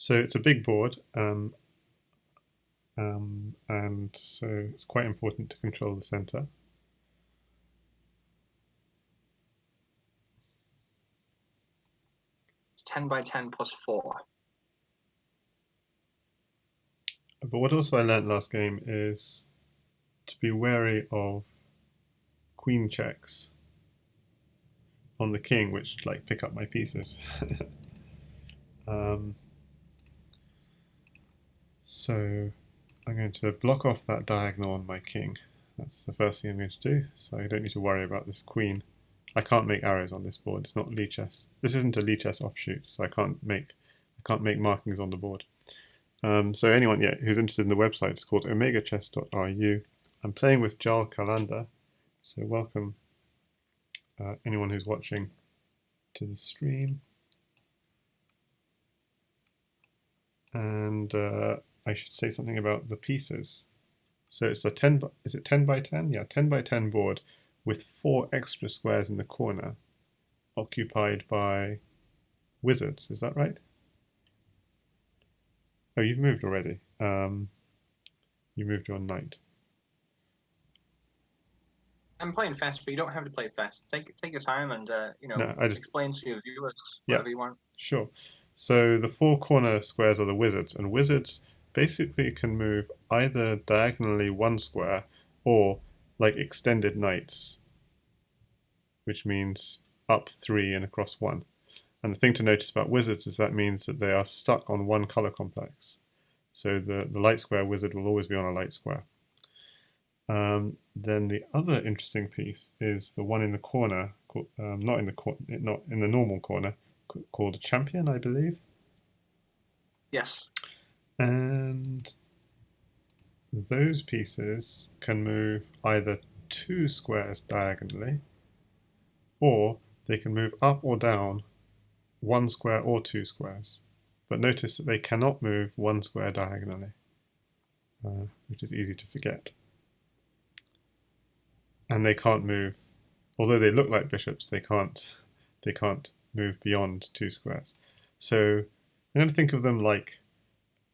So it's a big board, and so it's quite important to control the center. It's 10 by 10 plus 4. But what also I learned last game is to be wary of queen checks on the king, which like pick up my pieces. um, so I'm going to block off that diagonal on my king. That's the first thing I'm going to do. So I don't need to worry about this queen. I can't make arrows on this board. It's not lichess. This isn't a lichess offshoot, so I can't make markings on the board. So anyone who's interested in the website, it's called omegachess.ru. I'm playing with Jarl Carlander, so welcome anyone who's watching to the stream. And I should say something about the pieces. So it's a 10. Is it 10 by 10? Yeah, 10 by 10 board with 4 extra squares in the corner, occupied by wizards. Is that right? Oh, you've moved already. You moved your knight. I'm playing fast, but you don't have to play fast. Take your time and No, explain to your viewers yeah, whatever you want. sure. So the 4 corner squares are the wizards, and wizards basically can move either diagonally 1 square or like extended knights, which means up 3 and across 1. And the thing to notice about wizards is that means that they are stuck on one color complex. So the light square wizard will always be on a light square. Then the other interesting piece is the one in the corner, not in the normal corner, called a champion, I believe. Yes. And those pieces can move either 2 squares diagonally, or they can move up or down 1 square or 2 squares. But notice that they cannot move 1 square diagonally, which is easy to forget. And they can't move, although they look like bishops, they can't move beyond 2 squares. So I'm going to think of them like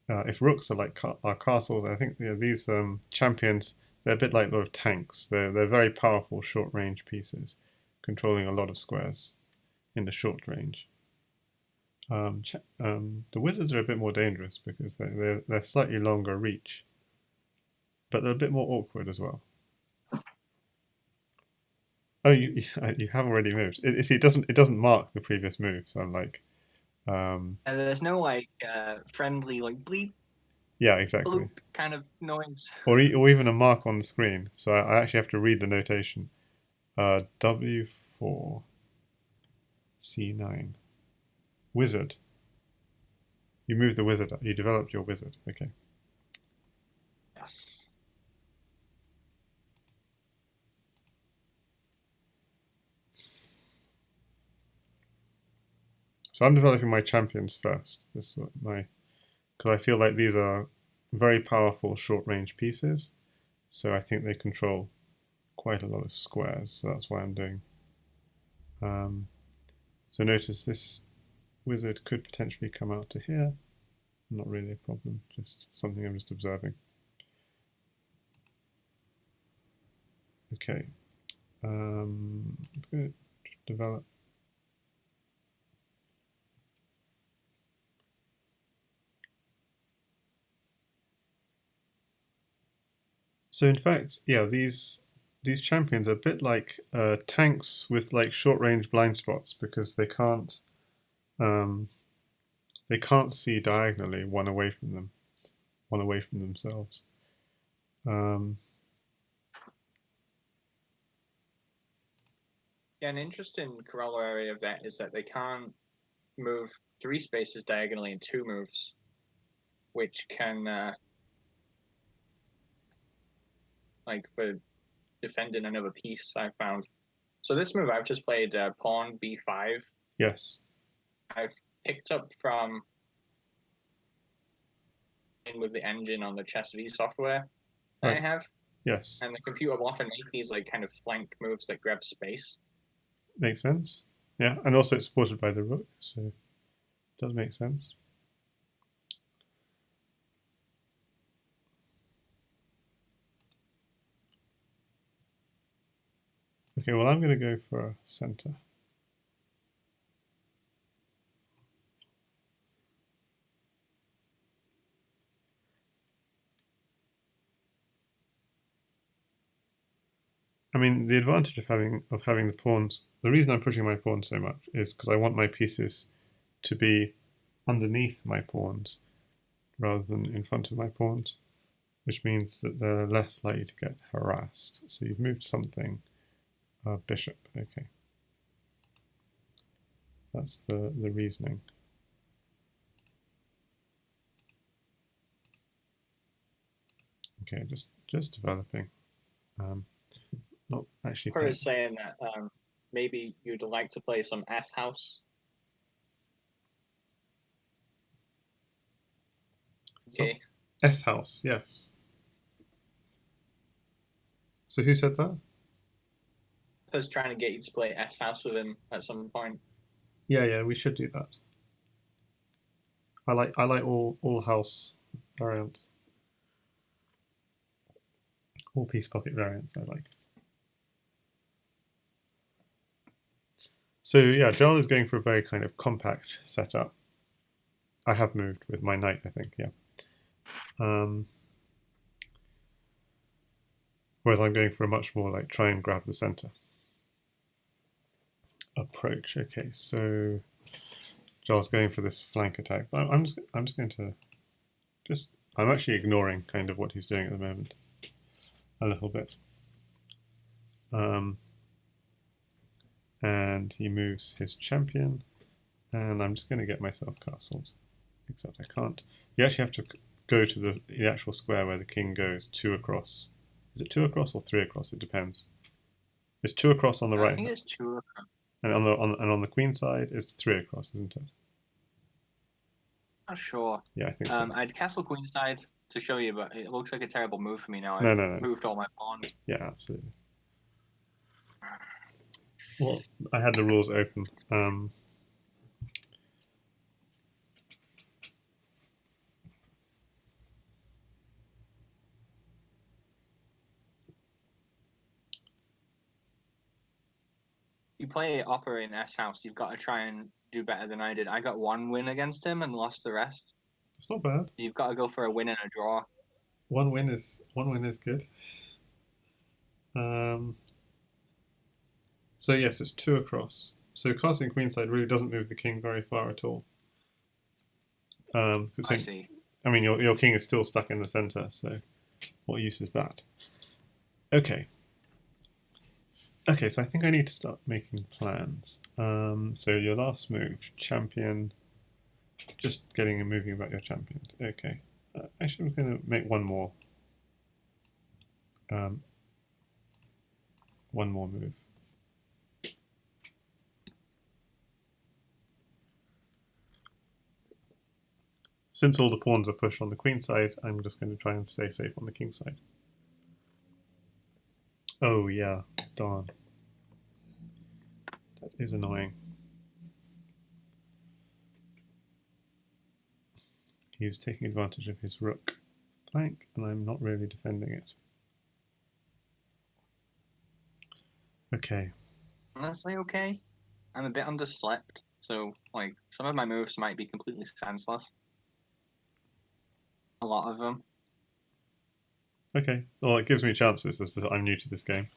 if rooks are like our castles. I think these champions, they're a bit like sort of tanks. They're very powerful short range pieces, controlling a lot of squares in the short range. The wizards are a bit more dangerous because they're slightly longer reach, but they're a bit more awkward as well. Oh, you have already moved. It doesn't mark the previous move, so I'm like, And there's no like friendly like bleep yeah, exactly, bloop kind of noise. or even a mark on the screen. So I actually have to read the notation. W4 C9 wizard. You moved the wizard up. You developed your wizard. Okay. Yes. So I'm developing my champions first. This is my because I feel like these are very powerful short range pieces. So I think they control quite a lot of squares. So that's why I'm doing. Um, so notice this wizard could potentially come out to here. Not really a problem. Just something I'm just observing. Okay. Let's go develop. So in fact, yeah, these champions are a bit like tanks with like short range blind spots because um, they can't see diagonally one away from themselves. Um, Yeah, an interesting corollary of that is that they can't move 3 spaces diagonally in 2 moves, which can like for defending another piece. I found. So this move I've just played pawn b5. yes, I've picked up from with the engine on the Chess V software that I right, have, yes, and the computer will often make these like kind of flank moves that grab space. makes sense. Yeah, and also it's supported by the rook, so it does make sense. Okay, well, I'm going to go for a center. I mean, the advantage of having the pawns. The reason I'm pushing my pawns so much is because I want my pieces to be underneath my pawns rather than in front of my pawns, which means that they're less likely to get harassed. So you've moved something. Bishop. Okay, that's the reasoning. Okay, just developing. Not actually Her playing. is saying that maybe you'd like to play some S house. Okay. S house, yes. So who said that? I was trying to get you to play S house with him at some point. Yeah, we should do that. I like all house variants. All piece pocket variants I like. So yeah, Jarl is going for a very kind of compact setup. I have moved with my knight, I think, yeah. Whereas I'm going for a much more like try and grab the center approach. Okay, so Jarl's going for this flank attack. But I'm just going to I'm actually ignoring kind of what he's doing at the moment a little bit. And he moves his champion, and I'm just going to get myself castled. Except I can't. You actually have to go to the actual square where the king goes, 2 across. Is it 2 across or 3 across? It depends. It's 2 across on the right. I think it's 2 across. And on the queen side, it's 3 across, isn't it? Not sure. Yeah, I think so. I'd castle queenside to show you, but it looks like a terrible move for me now. No, I've moved all my pawns. Yeah, absolutely. Well, I had the rules open. You play Opera in S house, you've got to try and do better than I did. I got 1 win against him and lost the rest. It's not bad. You've got to go for a win and a draw. One win is good. So yes, it's 2 across. So casting queenside really doesn't move the king very far at all. I see. I mean, your king is still stuck in the center, so what use is that? Okay. Okay, so I think I need to start making plans. So your last move, champion, just getting and moving about your champions. Okay. Actually, I'm going to make one more move. Since all the pawns are pushed on the queen side, I'm just going to try and stay safe on the king side. Oh yeah, darn. That is annoying. He's taking advantage of his rook flank, and I'm not really defending it. Okay. Honestly, okay. I'm a bit underslept, so like some of my moves might be completely senseless. A lot of them. Okay. Well, it gives me chances as I'm new to this game.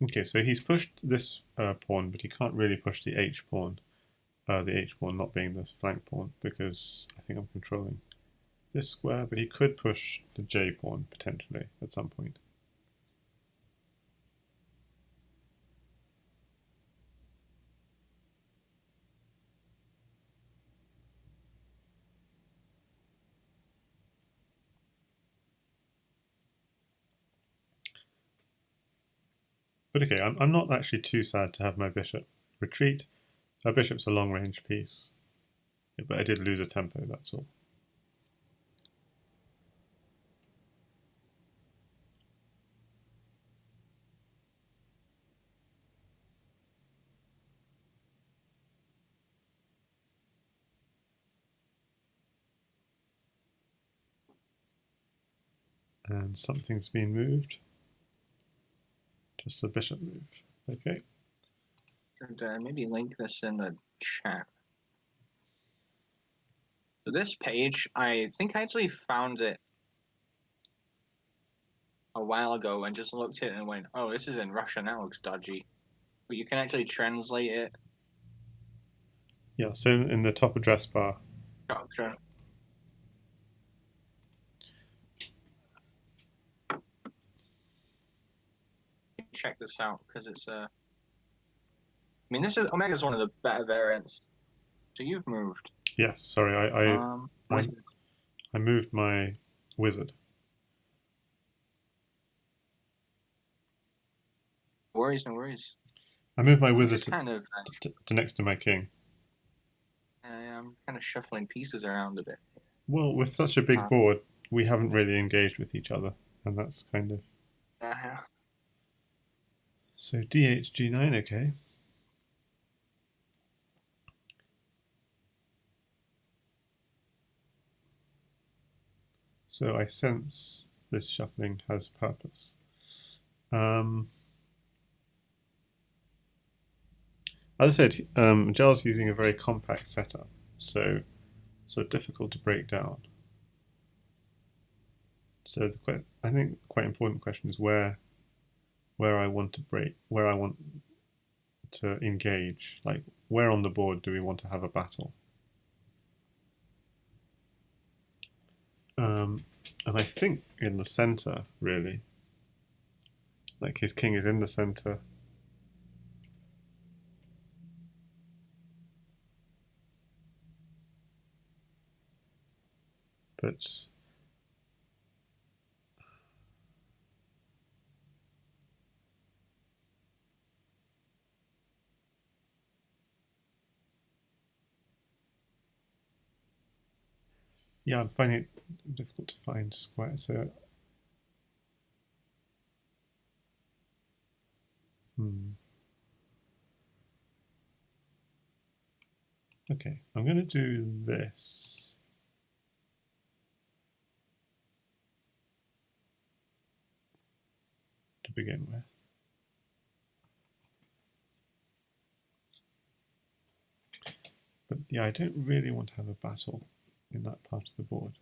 Okay, so he's pushed this pawn, but he can't really push the H pawn. The H pawn not being this flank pawn, because I think I'm controlling this square, but he could push the J pawn potentially at some point. But okay, I'm not actually too sad to have my bishop retreat. Our bishop's a long range piece, but I did lose a tempo, that's all. And something's been moved. Just a bishop move. Okay. Should maybe link this in the chat. So this page, I think I actually found it a while ago and just looked at it and went, oh, this is in Russian, that looks dodgy. But you can actually translate it. Yeah, so in the top address bar. Option. Check this out because it's I mean, this is Omega's one of the better variants. So you've moved. Yes, sorry, I moved my wizard. No worries, no worries. I moved my wizard Just kind of to next to my king. I'm kind of shuffling pieces around a bit. Well, with such a big board, we haven't really engaged with each other, and that's kind of. So d8 g9, okay. So I sense this shuffling has purpose. As I said, Jarl's using a very compact setup, so difficult to break down. So I think the quite important question is where I want to break, where I want to engage. Like, where on the board do we want to have a battle? And I think in the center, really. Like, his king is in the center. But yeah, I'm finding it difficult to find square. So, okay, I'm going to do this. To begin with. But yeah, I don't really want to have a battle in that part of the board.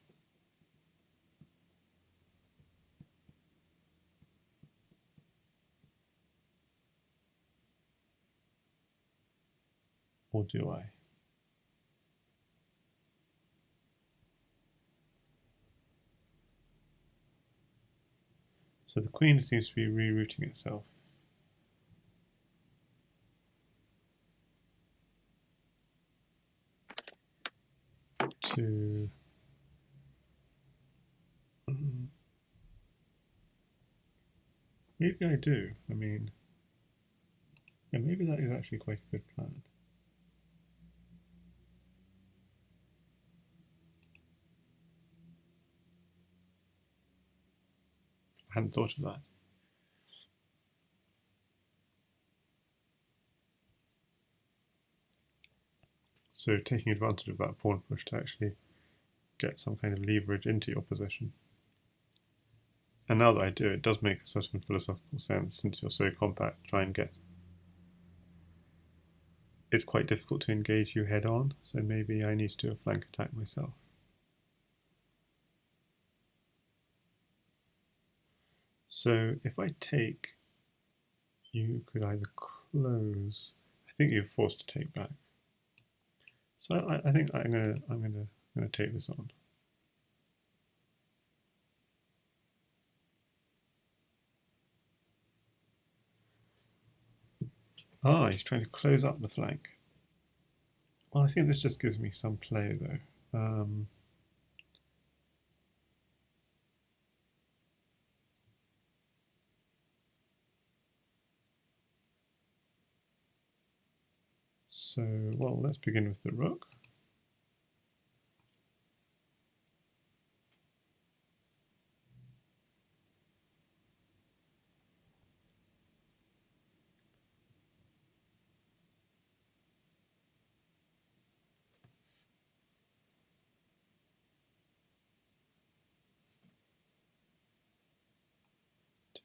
Or do I? So the queen seems to be rerouting itself. To maybe I do. I mean, yeah, maybe that is actually quite a good plan. I hadn't thought of that. So taking advantage of that pawn push to actually get some kind of leverage into your position. And now that I do, it does make a certain philosophical sense, since you're so compact, try and get. It's quite difficult to engage you head on, so maybe I need to do a flank attack myself. So if I take, you could either close. I think you're forced to take back. So I think I'm gonna take this on. Ah, he's trying to close up the flank. Well, I think this just gives me some play though. So, well, let's begin with the rook.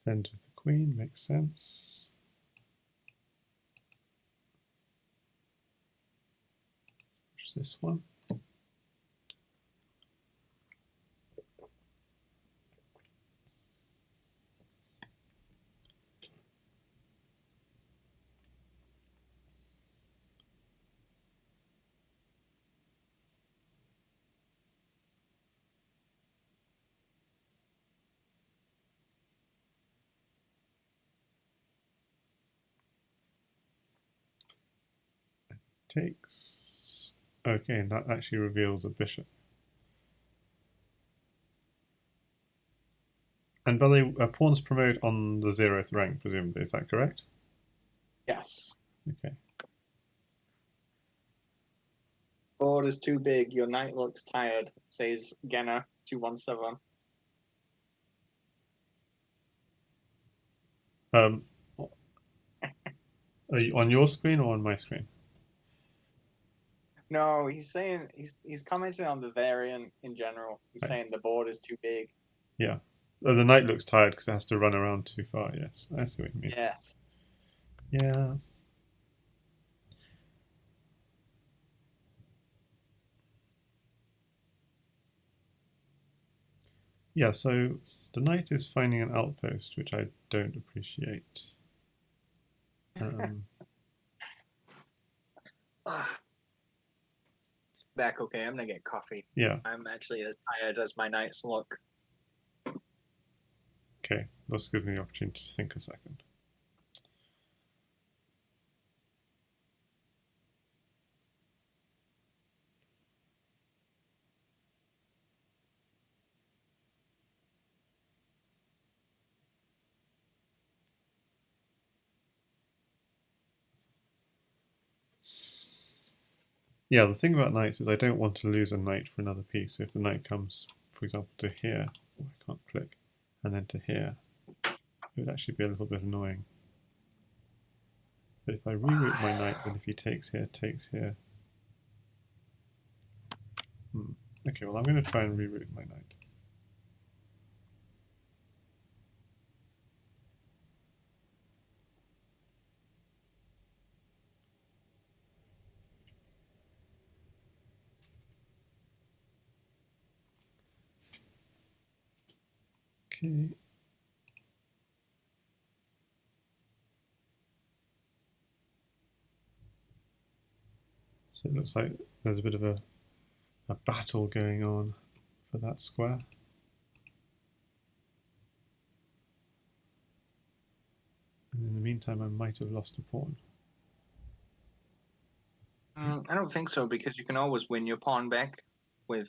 Defend with the queen makes sense. Push this one. Takes. Okay, and that actually reveals a bishop. And by the way, pawns promote on the 0th rank, presumably. Is that correct? Yes. Okay. Board is too big. Your knight looks tired, says Genna 217. Are you on your screen or on my screen? No, he's saying he's commenting on the variant in general. He's Right. saying the board is too big. Yeah. Oh, the knight looks tired because it has to run around too far. Yes, I see what you mean. Yes. Yeah. Yeah, so the knight is finding an outpost, which I don't appreciate. Back okay, I'm gonna get coffee. Yeah, I'm actually as tired as my knights look. okay. Let's give me the opportunity to think a second. Yeah, the thing about knights is I don't want to lose a knight for another piece. If the knight comes, for example, to here, oh, I can't click, and then to here, it would actually be a little bit annoying. But if I reroute my knight, then if he takes here, takes here. Okay, well I'm going to try and reroute my knight. Okay. So it looks like there's a bit of a battle going on for that square. And in the meantime, I might have lost a pawn. I don't think so because you can always win your pawn back with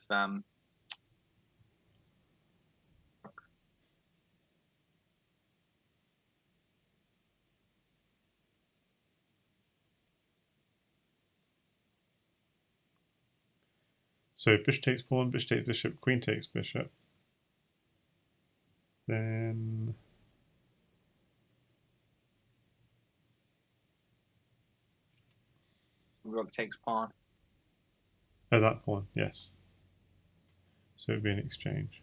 So bishop takes pawn, bishop takes bishop, queen takes bishop. Then rook takes pawn. oh, that pawn, yes. So it'd be an exchange.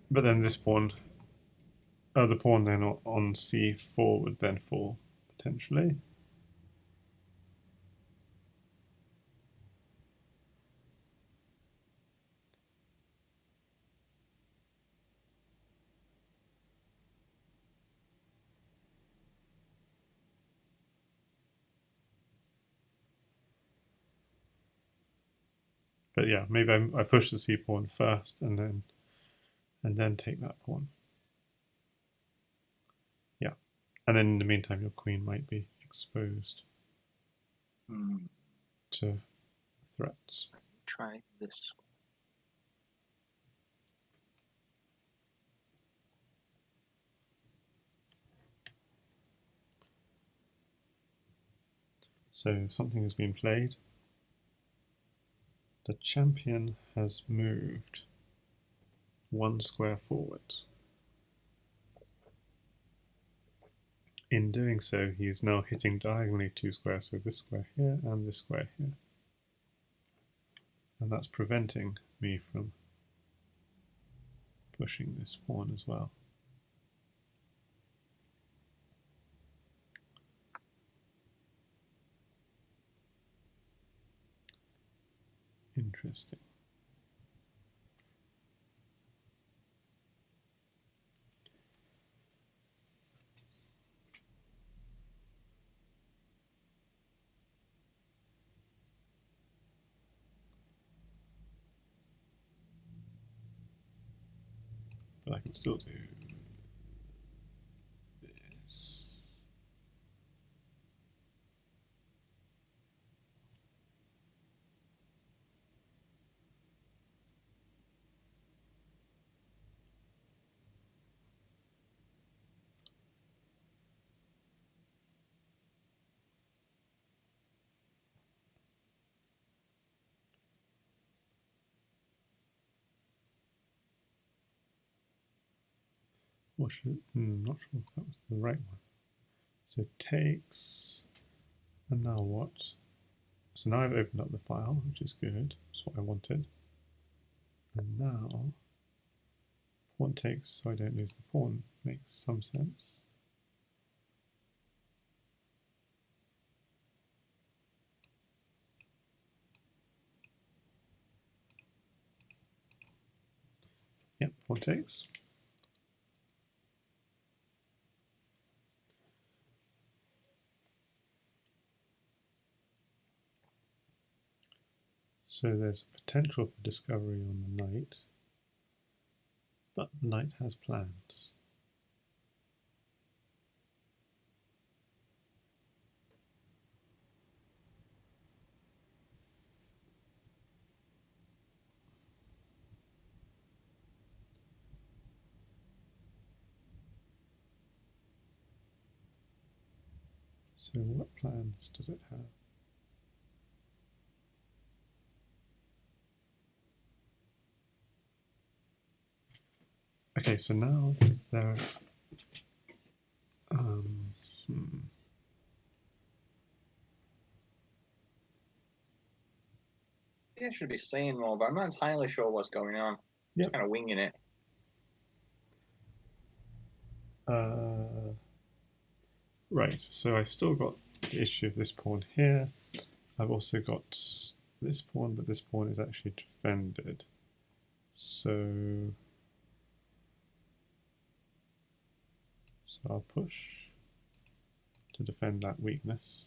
But then this pawn, the pawn then on c4 would then fall potentially. But yeah, maybe I push the c pawn first and then take that pawn. Yeah, and then in the meantime, your queen might be exposed to threats. Try this. So something has been played. The champion has moved one square forward. In doing so, he is now hitting diagonally two squares, so this square here and this square here. And that's preventing me from pushing this pawn as well. Interesting. But I can still do this. Or should, not sure if that was the right one. So takes, and now what? So now I've opened up the file, which is good. That's what I wanted. And now pawn takes, so I don't lose the pawn. Makes some sense. Yep, pawn takes. So there's a potential for discovery on the knight, but the knight has plans. So what plans does it have? Okay, so now there. Um, hmm. I should be saying more, but I'm not entirely sure what's going on. Yep. Just kind of winging it. Right, so I still got the issue of this pawn here. I've also got this pawn, but this pawn is actually defended. So I'll push to defend that weakness.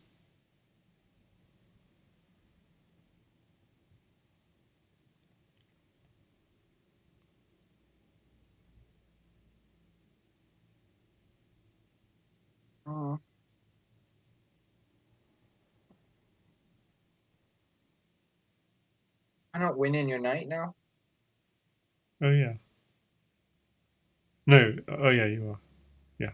Oh. I'm not winning your knight now. Oh yeah. No, oh yeah, you are. Yeah.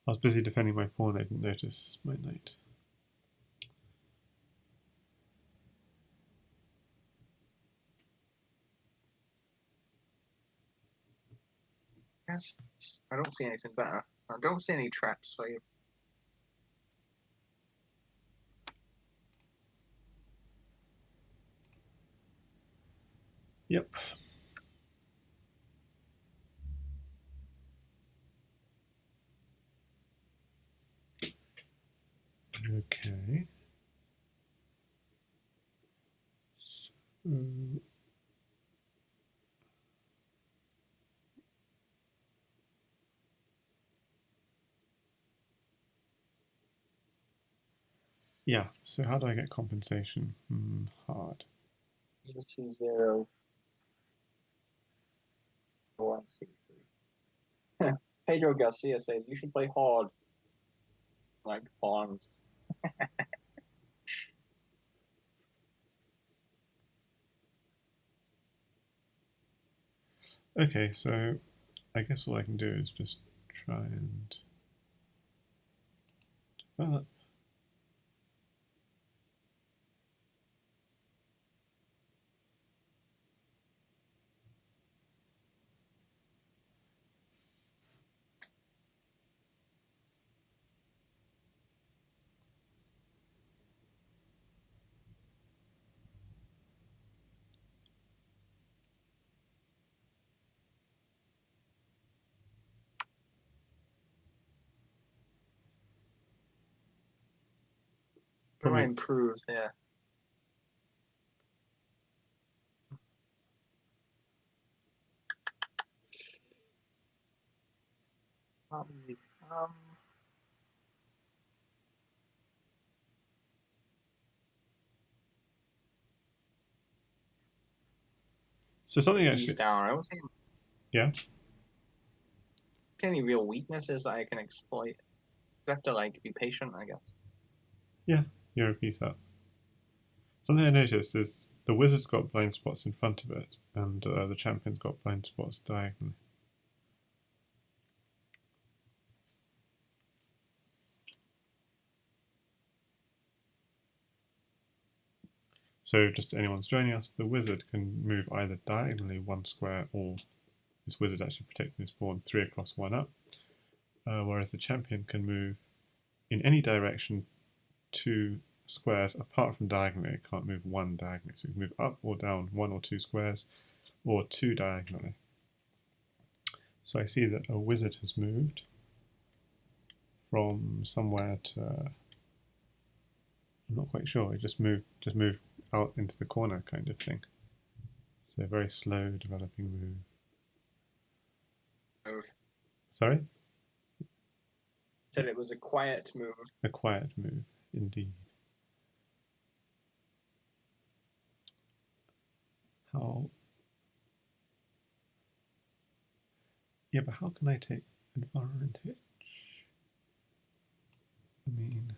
I was busy defending my pawn, I didn't notice my knight. Yes. I don't see anything better. I don't see any traps for you. Yep. Okay. So, yeah, so how do I get compensation? Hard. C0. 1C3. Pedro Garcia says you should play hard. Like pawns. Okay, so I guess all I can do is just try and develop. What do I improve there? So something He's actually, down. I don't see yeah, any real weaknesses that I can exploit. I have to like be patient, I guess. yeah, you're a piece up. Something I noticed is the wizard's got blind spots in front of it, and the champion's got blind spots diagonally. So just anyone's joining us, the wizard can move either diagonally 1 square, or this wizard actually protecting his pawn 3 across 1 up, whereas the champion can move in any direction 2 squares apart from diagonally. It can't move 1 diagonally, so you can move up or down 1 or 2 squares, or 2 diagonally. So I see that a wizard has moved from somewhere to, I'm not quite sure, it just moved out into the corner kind of thing. So a very slow developing move. Move. Sorry? Said it was a quiet move. A quiet move, indeed. How? Yeah, but how can I take advantage? I mean,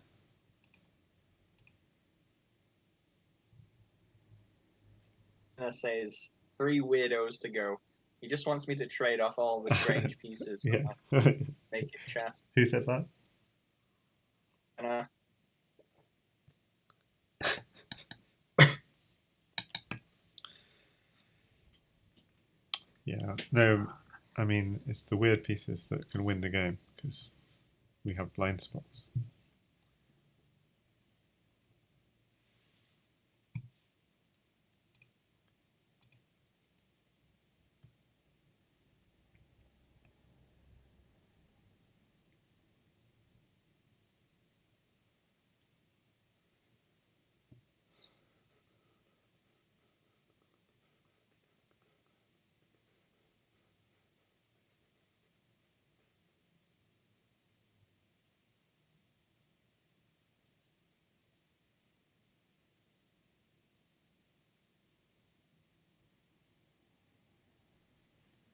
And it says 3 weirdos to go. He just wants me to trade off all the strange pieces. yeah. Make it chess. Who said that? And Yeah, no, I mean, it's the weird pieces that can win the game because we have blind spots.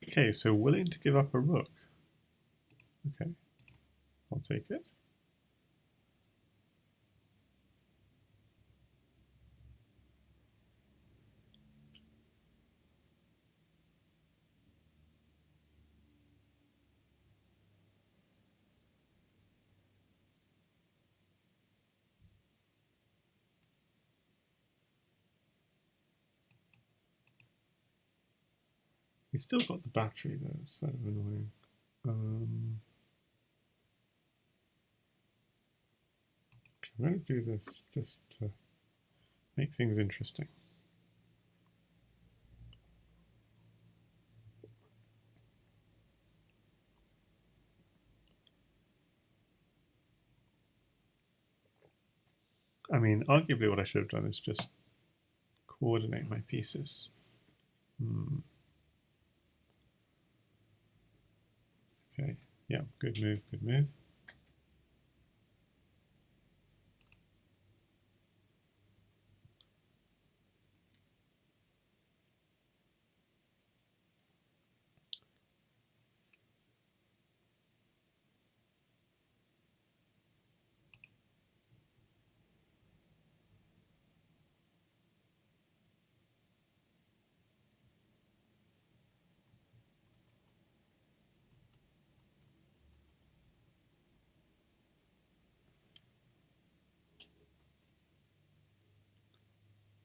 Okay, so willing to give up a rook. Okay, I'll take it. He's still got the battery though, it's sort of annoying. I'm going to do this just to make things interesting. I mean, arguably what I should have done is just coordinate my pieces. Okay, yeah, good move, good move.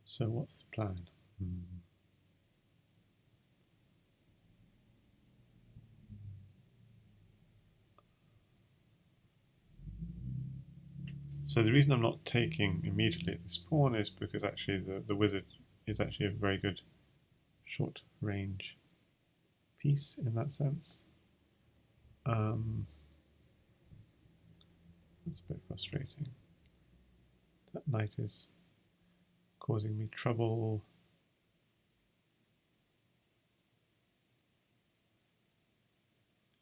So what's the plan? So the reason I'm not taking immediately at this pawn is because actually the wizard is actually a very good short range piece in that sense. That's a bit frustrating. That knight is causing me trouble.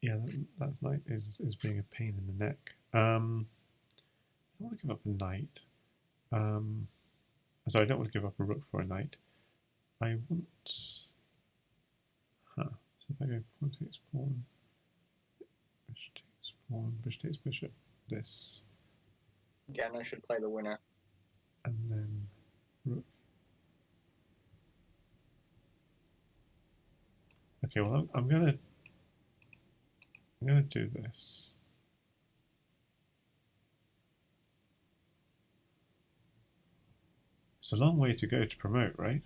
Yeah, that knight is being a pain in the neck. I don't want to give up a knight. Sorry, I don't want to give up a rook for a knight. I want... Huh. So if I go pawn takes pawn, bishop takes pawn, bishop takes bishop, this, Again, I should play the winner. and then rook. Okay, well I'm gonna do this. It's a long way to go to promote, right?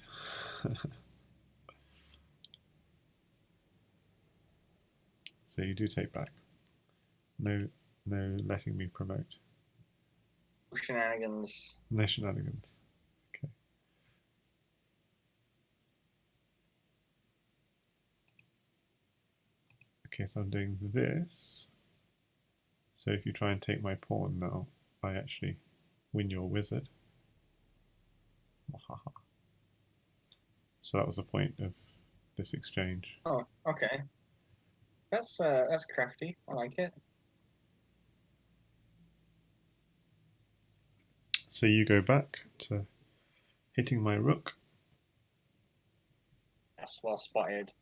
So you do take back. No letting me promote. Shenanigans. No shenanigans. Okay. Okay, so I'm doing this. So if you try and take my pawn now, I actually win your wizard. So that was the point of this exchange. Oh, okay. That's crafty. I like it. So you go back to hitting my rook. That's well spotted.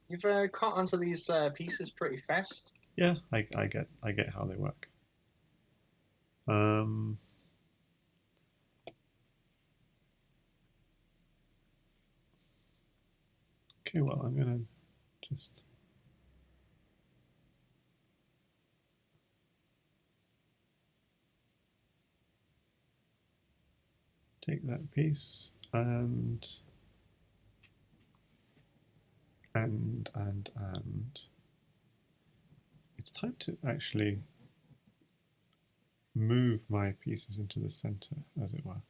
You've caught onto these pieces pretty fast. Yeah, I get how they work. Okay, well I'm gonna just take that piece and it's time to actually move my pieces into the center, as it were.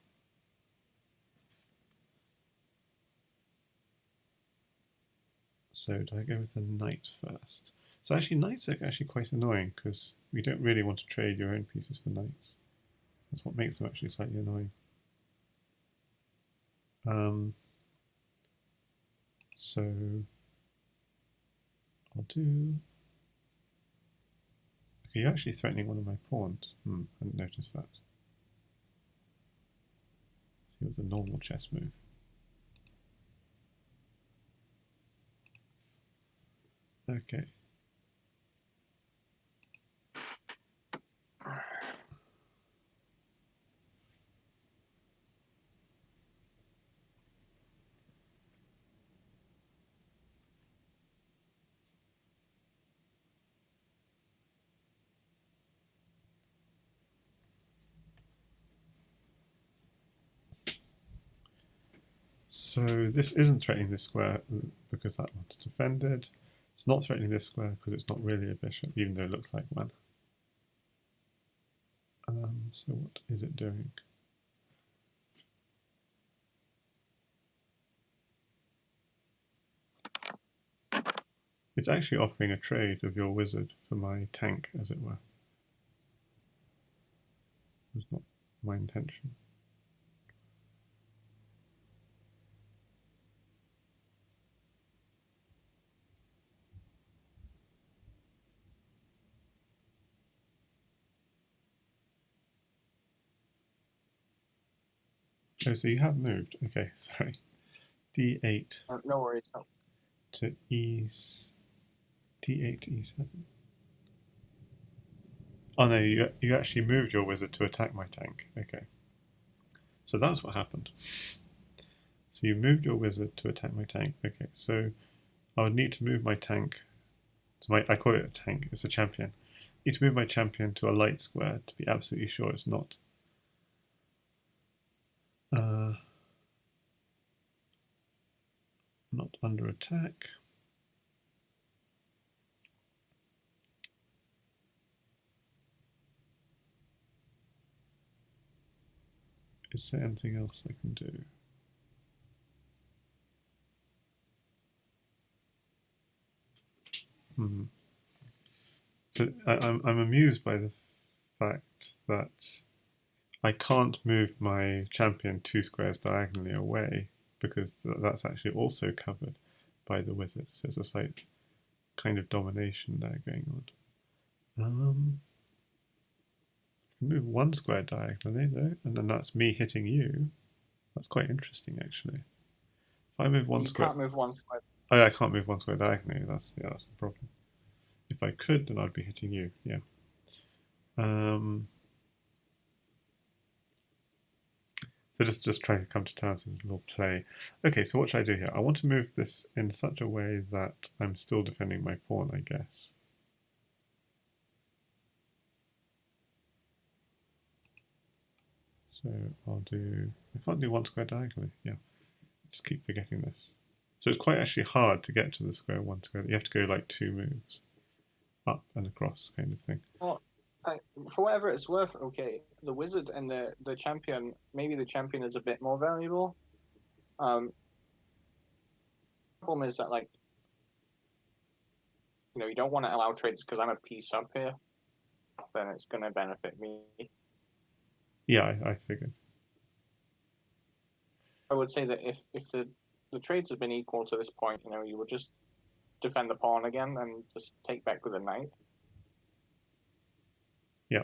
So do I go with the knight first? So actually knights are actually quite annoying because we don't really want to trade your own pieces for knights. That's what makes them actually slightly annoying. So I'll do... Okay, you're actually threatening one of my pawns. I hadn't noticed that. See, it was a normal chess move. Okay. So this isn't threatening this square because that one's defended. It's not threatening this square because it's not really a bishop, even though it looks like one. So what is it doing? It's actually offering a trade of your wizard for my tank, as it were. It was not my intention. Oh, so you have moved. Okay, sorry. D8 No worries. to D8, E7. Oh no, you actually moved your wizard to attack my tank. Okay. So that's what happened. So you moved your wizard to attack my tank. Okay, so I would need to move my tank to I call it a tank, it's a champion. I need to move my champion to a light square to be absolutely sure it's not not under attack. Is there anything else I can do? So I'm amused by the fact that I can't move my champion 2 squares diagonally away because that's actually also covered by the wizard. So there's a slight kind of domination there going on. Move 1 square diagonally though, and then that's me hitting you. That's quite interesting actually. If I move one You square, can't move 1 square. oh yeah, I can't move 1 square diagonally. That's the problem. If I could, then I'd be hitting you. Yeah. So just trying to come to terms with this little play. Okay, so what should I do here? I want to move this in such a way that I'm still defending my pawn, I guess. So I'll do, I can't do 1 square diagonally. Yeah, just keep forgetting this. So it's quite actually hard to get to the square 1 square. You have to go like 2 moves, up and across kind of thing. Well, for whatever it's worth, okay, the wizard and the champion, maybe the champion is a bit more valuable. Problem is that, like, you don't want to allow trades because I'm a piece up here. Then it's going to benefit me. Yeah, I figured. I would say that if the trades have been equal to this point, you would just defend the pawn again and just take back with a knight. Yeah.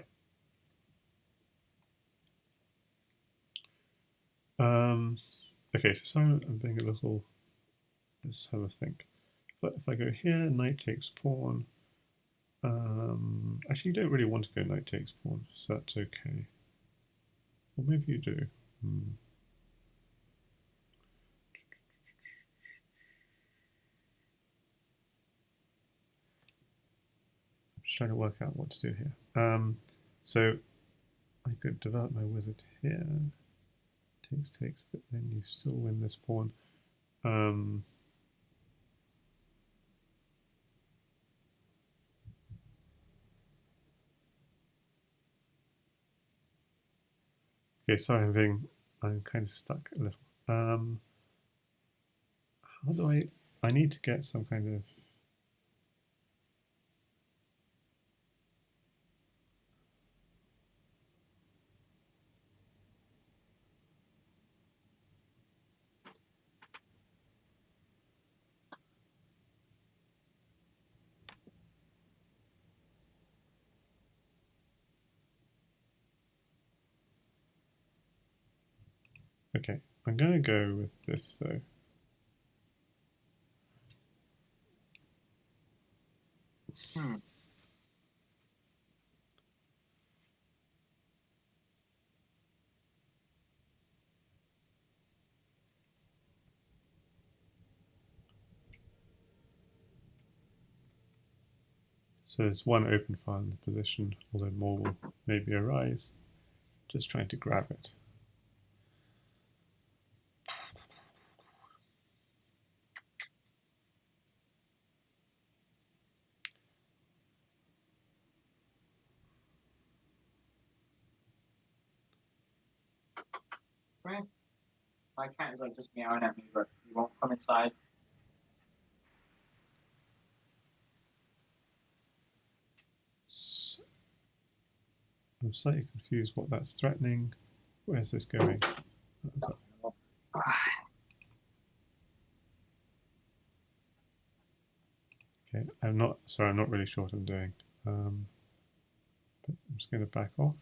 Okay, so sorry, I'm being a little. Let's have a think. But if I go here, knight takes pawn. Actually, you don't really want to go knight takes pawn, so that's okay. Or maybe you do. I'm just trying to work out what to do here. So I could develop my wizard here. Takes, but then you still win this pawn. Okay, sorry, I'm kind of stuck a little. How do I need to get some kind of. Okay, I'm going to go with this though. So there's one open file in the position, although more will maybe arise. Just trying to grab it. Right. My cat is like just meowing at me, but he won't come inside. So I'm slightly confused what that's threatening. Where's this going? Okay, I'm not really sure what I'm doing. But I'm just going to back off.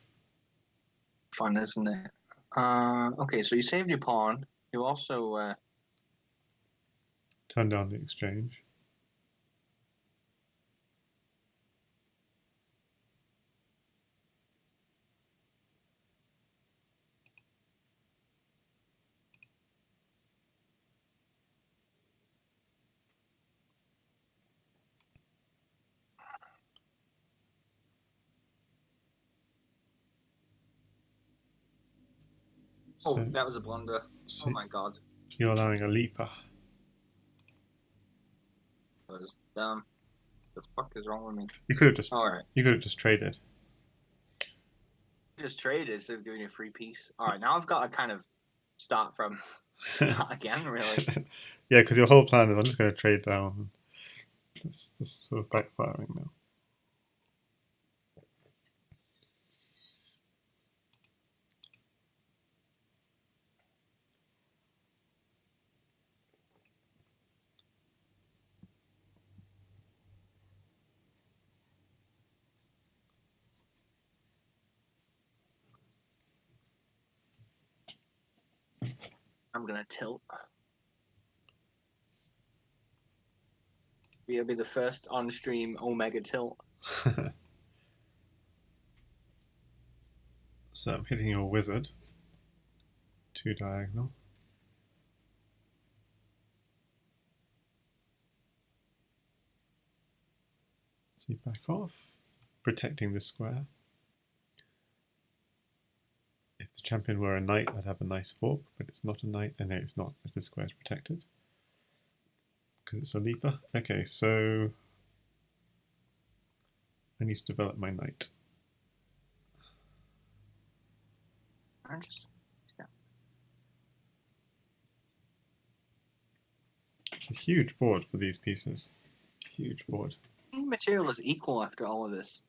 Fun, isn't it? Okay, so you saved your pawn. You also Turn down the exchange. Oh, that was a blunder. Oh my god. You're allowing a leaper. That was dumb. The fuck is wrong with me? You could have just Alright. You could have just traded. Just traded instead of giving you a free piece. Alright, now I've got to kind of start again, really. Yeah, because your whole plan is I'm just going to trade down. This sort of backfiring now. I'm gonna tilt. We'll be the first on-stream Omega tilt. So I'm hitting your wizard. 2 diagonal. So you back off, protecting the square. If the champion were a knight, I'd have a nice fork, but it's not a knight, and no, it's not, but the square is protected. Because it's a leaper. Okay, so I need to develop my knight. Interesting. It's a huge board for these pieces. Huge board. Material is equal after all of this.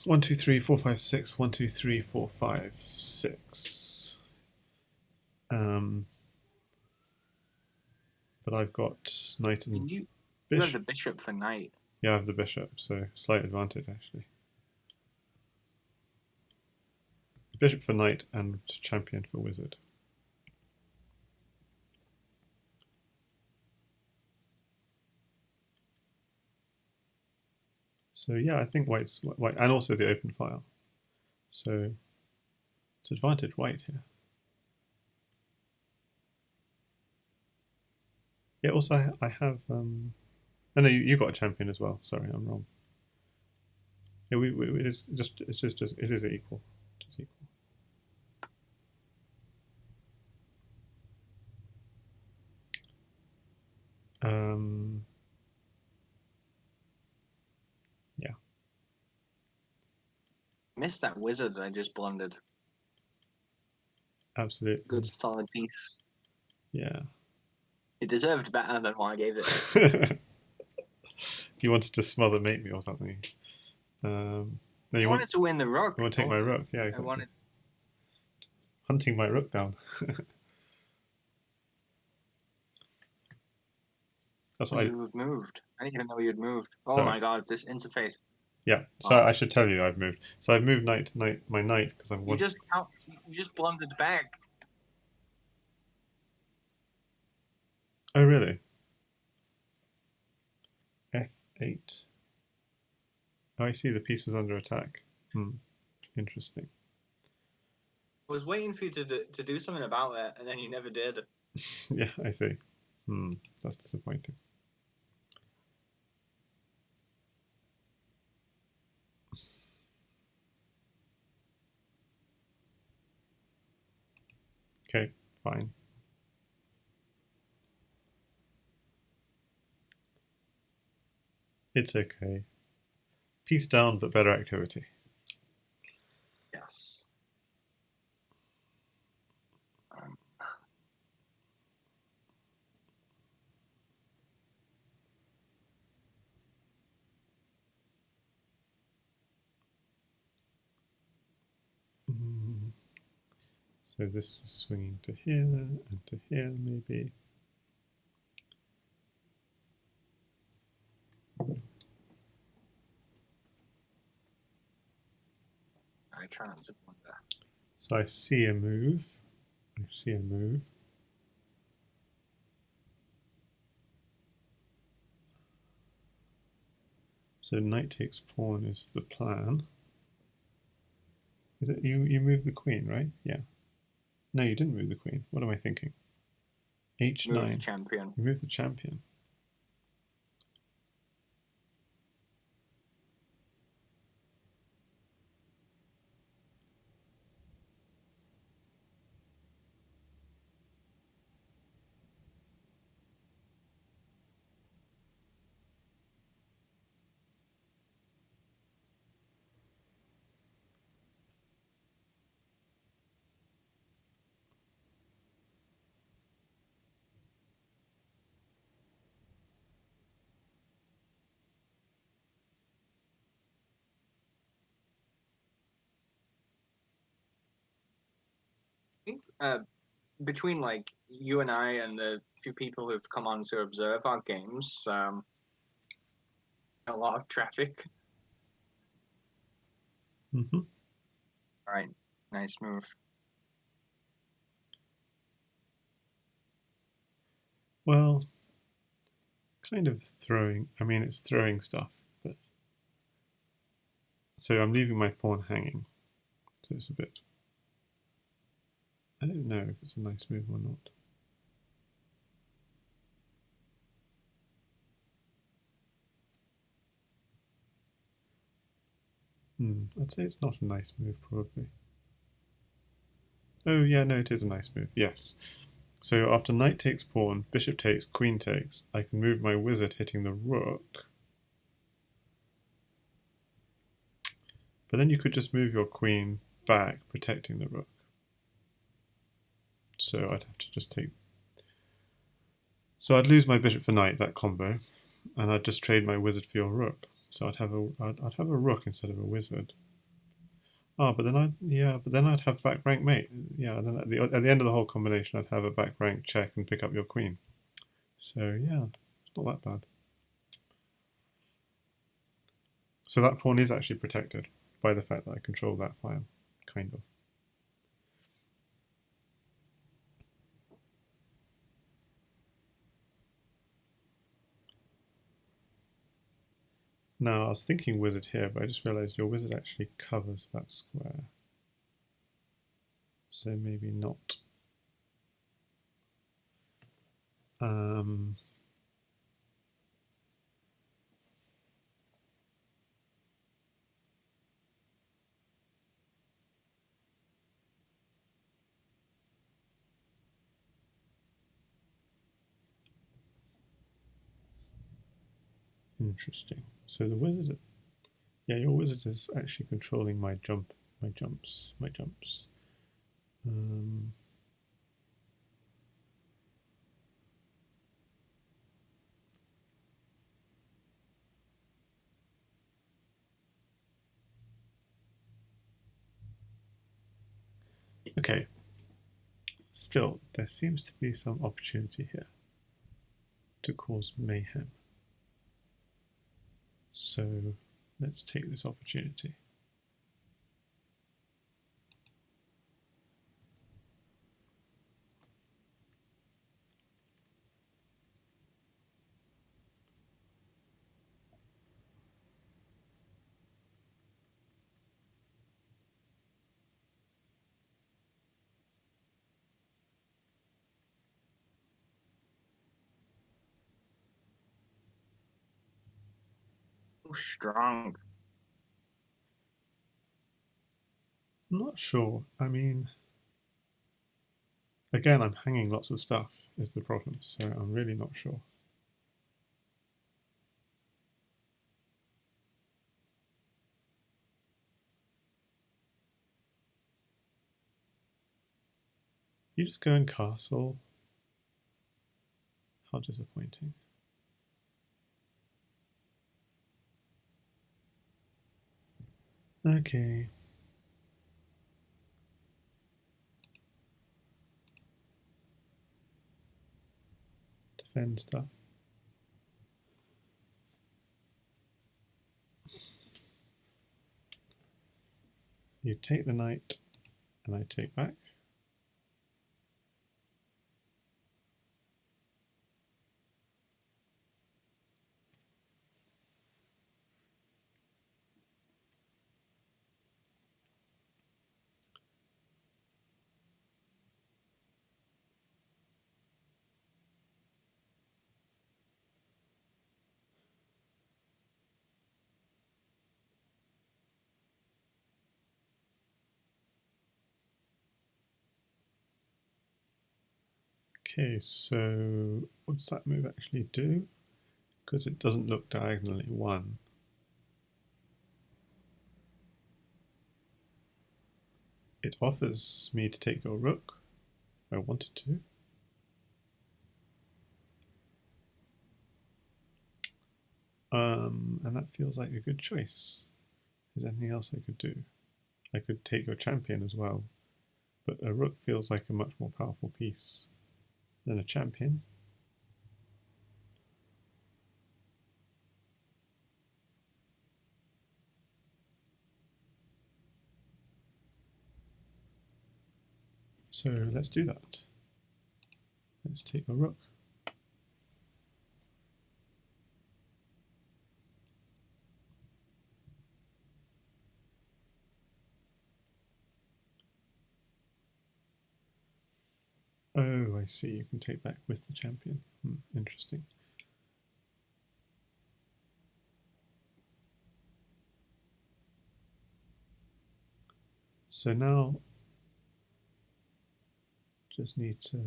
1, 2, 3, 4, 5, 6. 1, 2, 3, 4, 5, 6. But I've got knight and You bishop. have the bishop for knight. Yeah, I have the bishop, so slight advantage actually. Bishop for knight and champion for wizard. So yeah, I think white, and also the open file. So it's advantage white here. Yeah, also I have. Oh no, you got a champion as well. Sorry, I'm wrong. Yeah, it is just it is equal. It is equal. Yeah. Missed that wizard that I just blundered. Absolutely. Good solid piece. Yeah. It deserved better than what I gave it. You wanted to smother mate me or something. No, I wanted to win the rook. You want to take my rook? Yeah, exactly. I wanted hunting my rook down. That's what you moved. I didn't even know you'd moved. Oh so, my god, this interface. Yeah, so I should tell you I've moved. So I've moved my knight because I'm. You just blundered back. Oh really? F8. Oh, I see. The piece was under attack. Interesting. I was waiting for you to do something about it, and then you never did. Yeah, I see. That's disappointing. Okay, fine. It's okay. Piece down, but better activity. Yes. So this is swinging to here and to here, maybe. I try not to blunder. So I see a move. I see a move. So knight takes pawn is the plan. Is it you move the queen, right? Yeah. No, you didn't move the queen. What am I thinking? H9. Move the champion. You move the champion. Between like you and I and the few people who've come on to observe our games, a lot of traffic. Mm-hmm. All right. Nice move. Well, kind of throwing. I mean, it's throwing stuff, but so I'm leaving my pawn hanging. So it's a bit. I don't know if it's a nice move or not. I'd say it's not a nice move, probably. Oh, yeah, no, it is a nice move, yes. So after knight takes pawn, bishop takes, queen takes, I can move my wizard hitting the rook. But then you could just move your queen back, protecting the rook. So I'd have to just take... So I'd lose my bishop for knight, that combo, and I'd just trade my wizard for your rook. So I'd have a rook instead of a wizard. Oh, but then I'd have back rank mate. Yeah, and then at the end of the whole combination, I'd have a back rank check and pick up your queen. So yeah, it's not that bad. So that pawn is actually protected by the fact that I control that file, kind of. Now I was thinking wizard here, but I just realized your wizard actually covers that square. So maybe not. Interesting. So the wizard, yeah, your wizard is actually controlling my jumps. Um, okay. Still, there seems to be some opportunity here to cause mayhem. So let's take this opportunity. Oh, strong. I'm not sure. I mean, again, I'm hanging lots of stuff is the problem, so I'm really not sure. You just go in castle. How disappointing. Okay. Defend stuff. You take the knight, and I take back. Okay, so what does that move actually do? Because it doesn't look diagonally one. It offers me to take your rook if I wanted to. And that feels like a good choice. Is there anything else I could do? I could take your champion as well, but a rook feels like a much more powerful piece than a champion. So let's do that. Let's take a rook. Oh, I see. You can take back with the champion. Interesting. So now, just need to.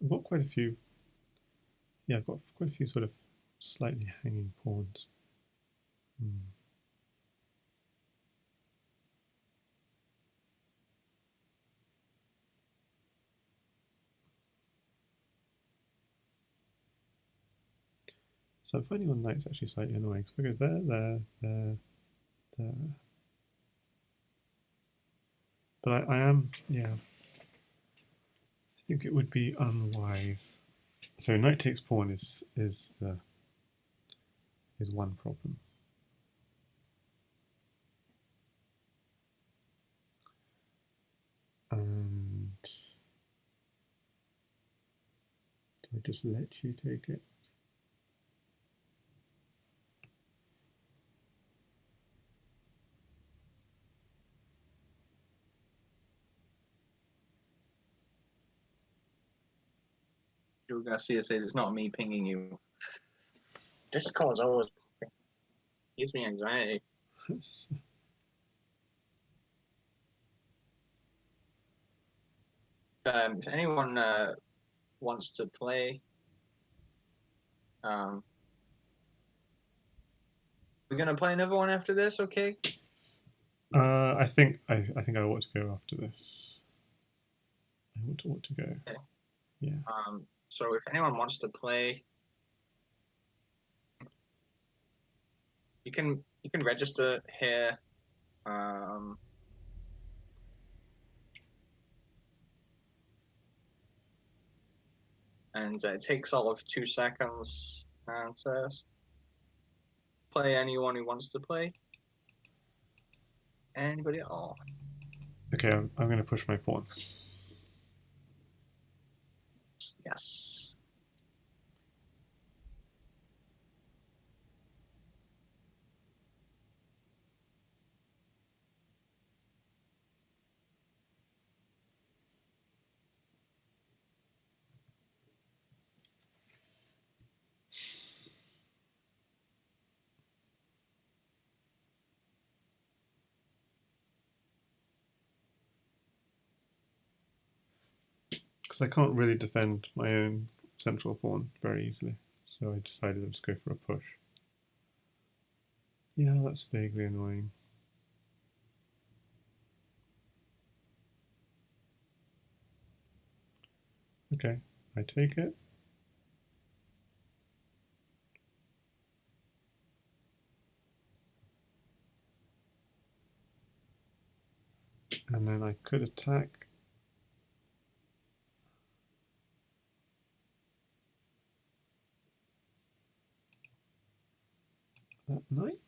I've got quite a few. Yeah, I've got quite a few sort of slightly hanging pawns. So I'm finding on knights actually slightly annoying because they're there. But I am, yeah. I think it would be unwise. So knight takes pawn is one problem. And do I just let you take it? Joe Garcia says it's not me pinging you. Discord's always gives me anxiety. If anyone wants to play, we're gonna play another one after this, okay? I think I want to go after this. I want to go. Okay. Yeah. So if anyone wants to play, you can register here. And it takes all of 2 seconds, and says play anyone who wants to play. Anybody at all? Okay, I'm going to push my pawn. Yes. Because I can't really defend my own central pawn very easily. So I decided to just go for a push. Yeah, that's vaguely annoying. Okay, I take it. And then I could attack. That knight.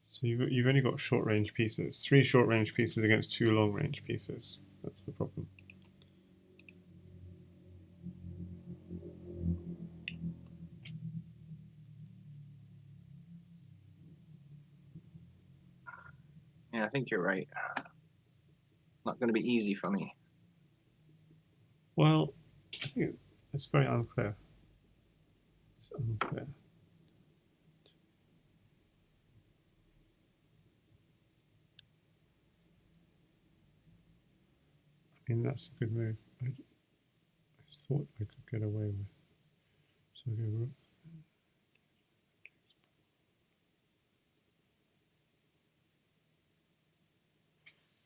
So you've only got short range pieces. 3 short range pieces against 2 long range pieces. That's the problem. Yeah, I think you're right. Not going to be easy for me. Well, I think it's very unclear. It's unclear. I mean, that's a good move. I just thought I could get away with. So I go rook.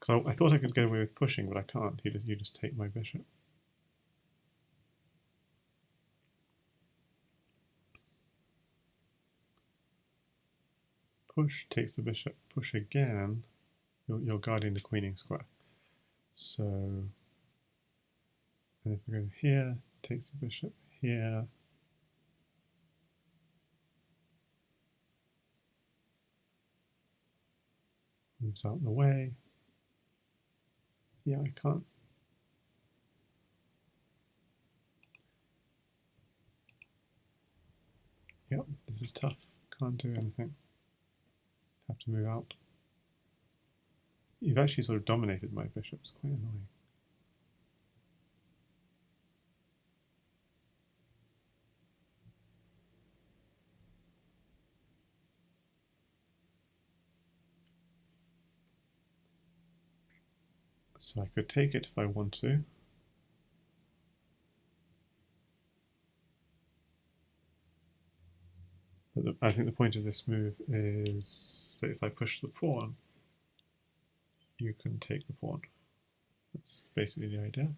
Because I thought I could get away with pushing, but I can't. You just take my bishop. Push takes the bishop. Push again. You're guarding the queening square. So And if I go here, takes the bishop here. Moves out the way. Yeah, I can't. Yep, this is tough. Can't do anything. Have to move out. You've actually sort of dominated my bishop. It's quite annoying. So I could take it if I want to. But I think the point of this move is that if I push the pawn, you can take the pawn. That's basically the idea.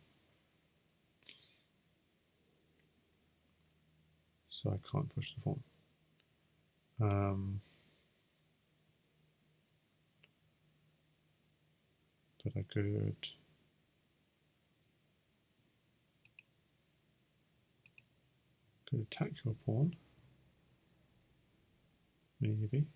So I can't push the pawn. But I could attack your pawn. Maybe.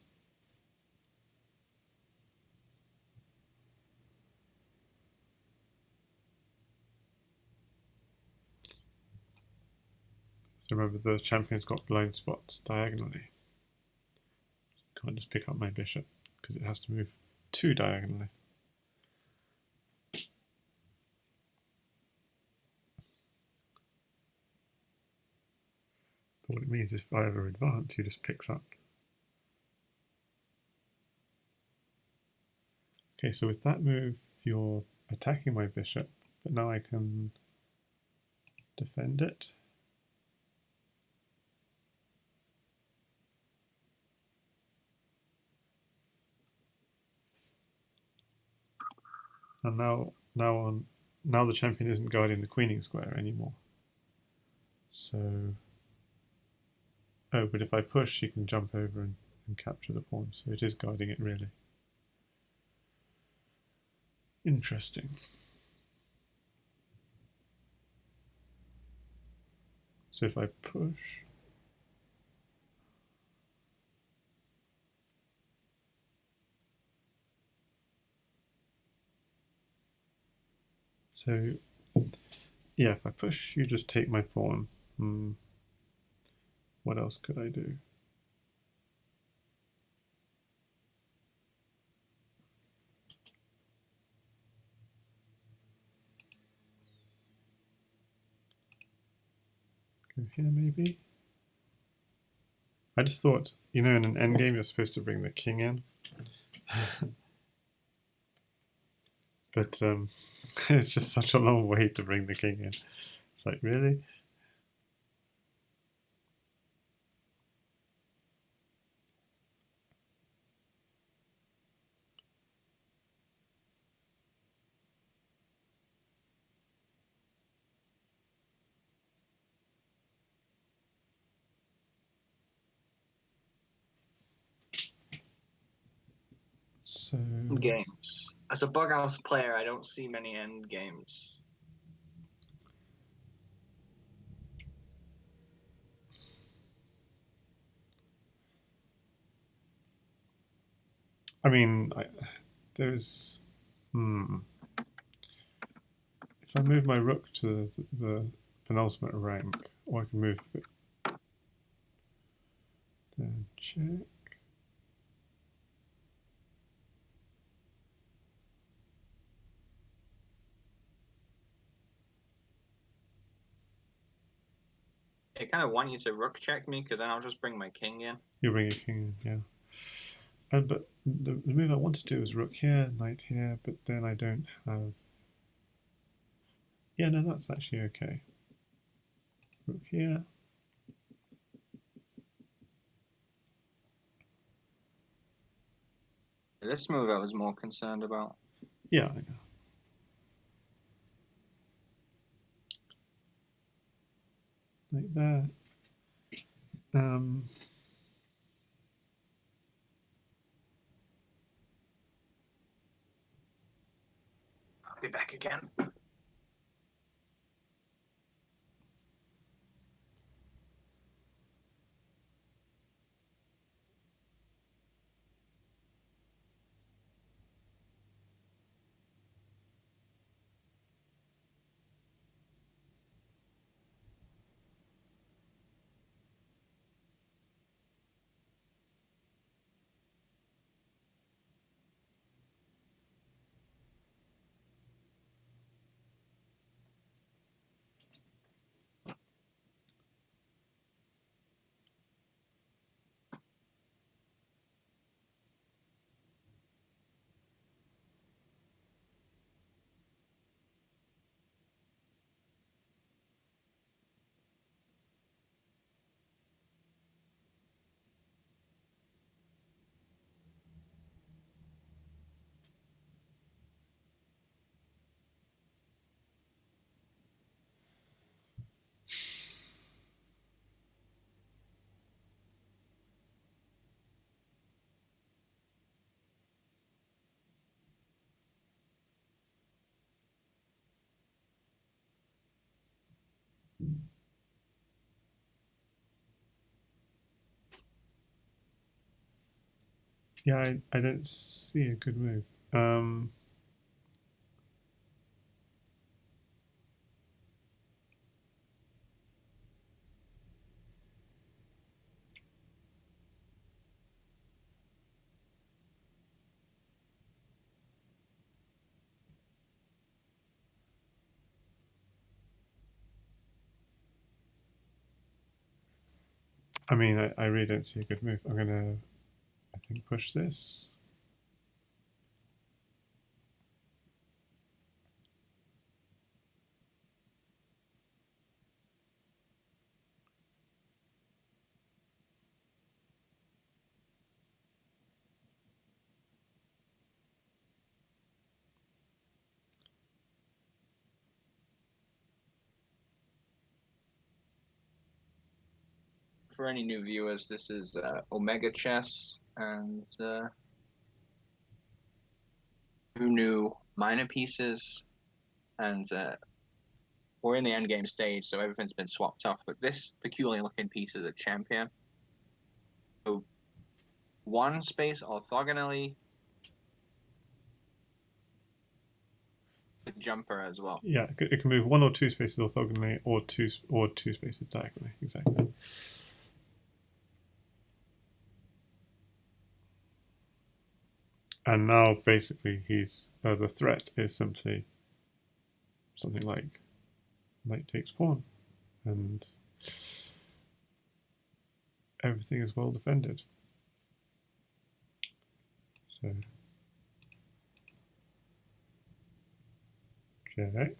So remember, the champion's got blind spots diagonally. So I can't just pick up my bishop because it has to move 2 diagonally. But what it means is if I ever advance, he just picks up. Okay, so with that move, you're attacking my bishop, but now I can defend it. And now the champion isn't guarding the queening square anymore. So, oh, but if I push, she can jump over and capture the pawn. So it is guarding it really. Interesting. So if I push, so yeah, if I push, you just take my pawn. What else could I do? Go here maybe. I just thought, in an endgame you're supposed to bring the king in. But it's just such a long way to bring the king in. It's like, really? So games. As a bug house player, I don't see many end games. I mean, there's if I move my rook to the penultimate rank, or I can move it, then check. I kind of want you to rook check me because then I'll just bring my king in. You bring your king in, yeah. But the move I want to do is rook here, knight here, but then I don't have. Yeah, no, that's actually okay. Rook here. This move I was more concerned about. Yeah, I know. Like there. I'll be back again. Yeah, I don't see a good move. I mean, I really don't see a good move. I'm gonna, I think, push this. For any new viewers, this is Omega Chess, and two new minor pieces, and we're in the end game stage, so everything's been swapped off. But this peculiar looking piece is a champion. So one space orthogonally, the jumper as well. Yeah, it can move 1 or 2 spaces orthogonally, or two spaces diagonally. Exactly. And now basically he's the threat is simply something like knight takes pawn, and everything is well defended. So check.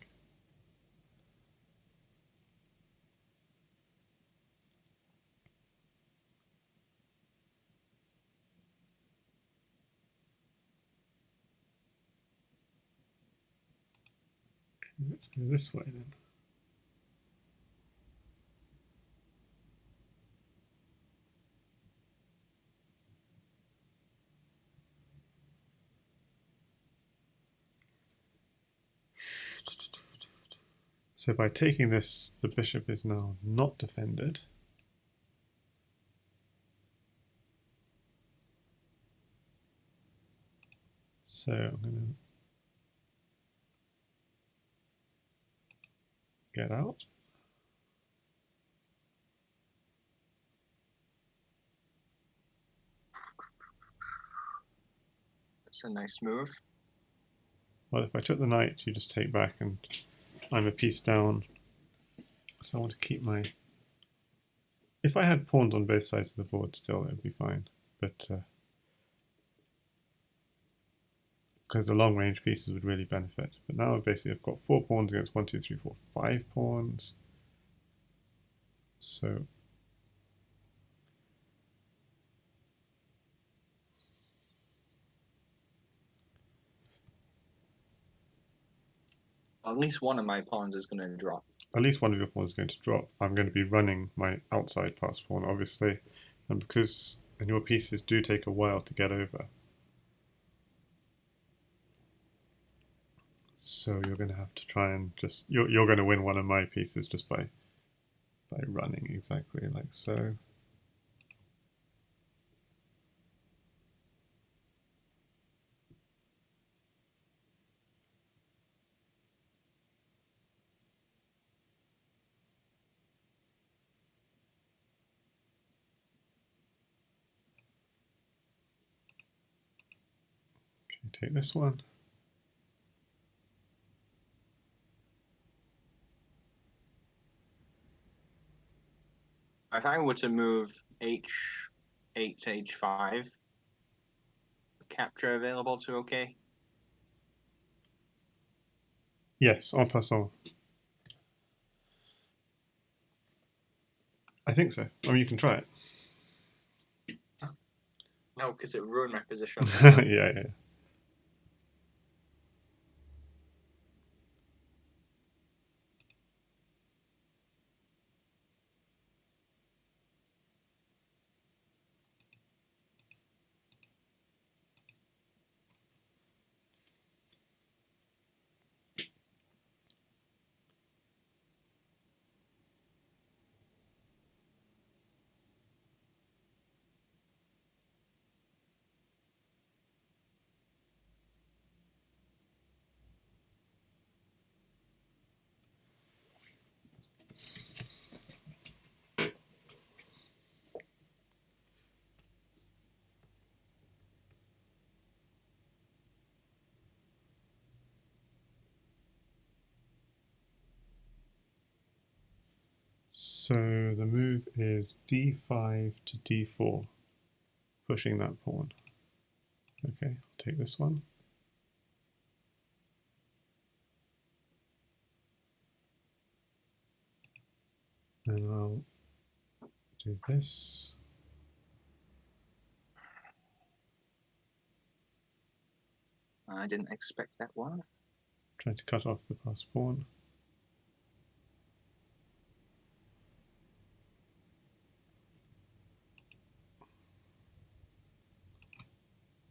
Let's go this way then. So by taking this, the bishop is now not defended. So I'm going to get out. It's a nice move. Well, if I took the knight, you just take back, and I'm a piece down. So I want to keep my... If I had pawns on both sides of the board still, it would be fine. But because the long range pieces would really benefit. But now basically I've got 4 pawns against 1, 2, 3, 4, 5 pawns. So At least one of my pawns is going to drop. at least one of your pawns is going to drop. I'm going to be running my outside pass pawn, obviously. And because and your pieces do take a while to get over. So you're going to have to try and just... You're going to win one of my pieces just by running exactly like so. Okay, take this one. If I were to move h8 to h5, capture available to OK? Yes, en passant. I think so. I mean, you can try it. No, because it ruined my position. Yeah. So the move is d5 to d4, pushing that pawn. Okay, I'll take this one. And I'll do this. I didn't expect that one. Trying to cut off the passed pawn.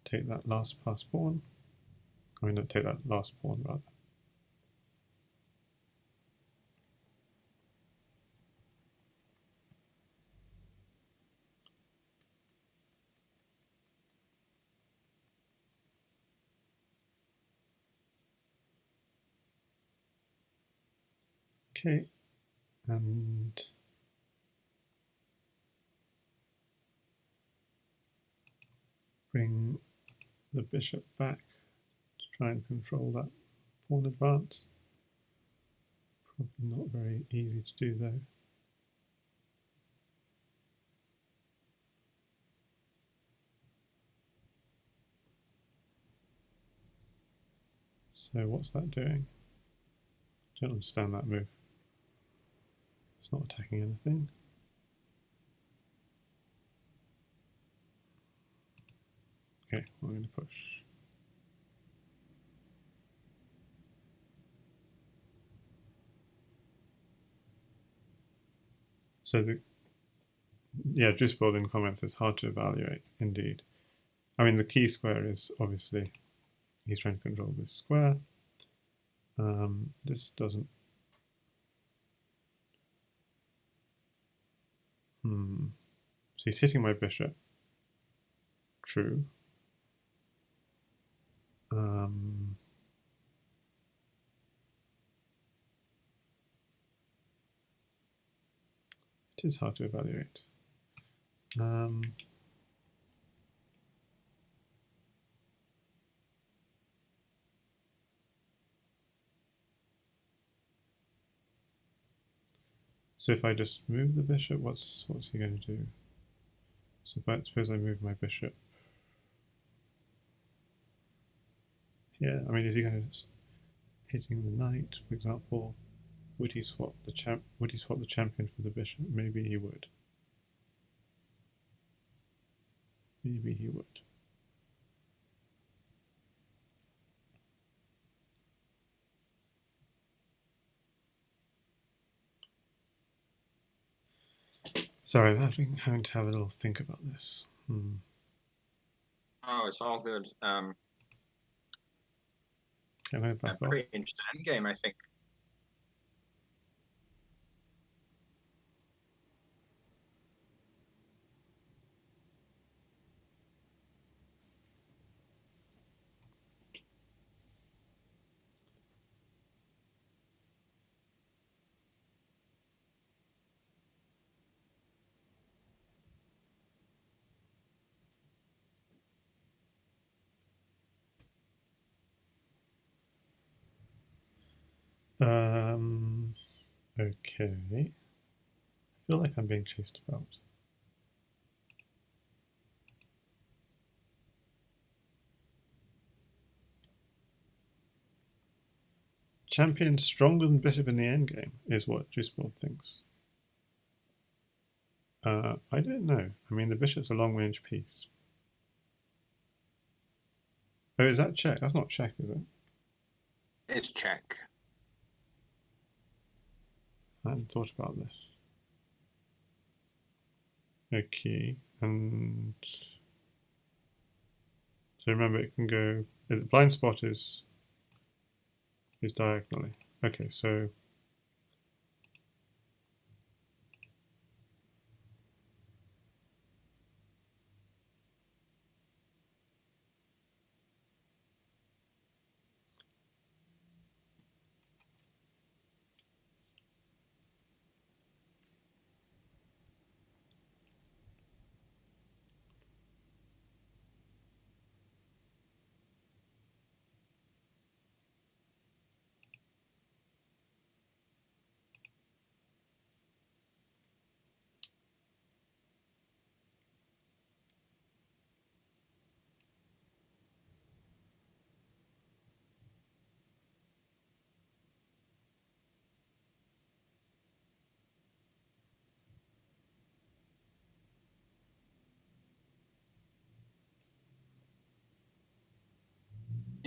Take that last passed pawn. I mean, not take that last pawn, rather. Okay, and bring the bishop back to try and control that pawn advance. Probably not very easy to do though. So what's that doing? Don't understand that move. It's not attacking anything. Okay, I'm going to push. So Drisbold in comments is hard to evaluate, indeed. I mean, the key square is obviously he's trying to control this square. This doesn't. So he's hitting my bishop. True. It is hard to evaluate. So if I just move the bishop, what's he going to do? So suppose I move my bishop here. I mean, is he going to hitting the knight, for example? Would he swap the champion for the bishop? Maybe he would. Maybe he would. Sorry, I'm having to have a little think about this. Oh, it's all good. Can I back off? Pretty interesting endgame, I think. Okay. I feel like I'm being chased about. Champion stronger than bishop in the endgame is what Drisbold thinks. I don't know. I mean, the bishop's a long-range piece. Oh, is that check? That's not check, is it? It's check. I hadn't thought about this. Okay, and so remember it can go. The blind spot is diagonally. Okay, so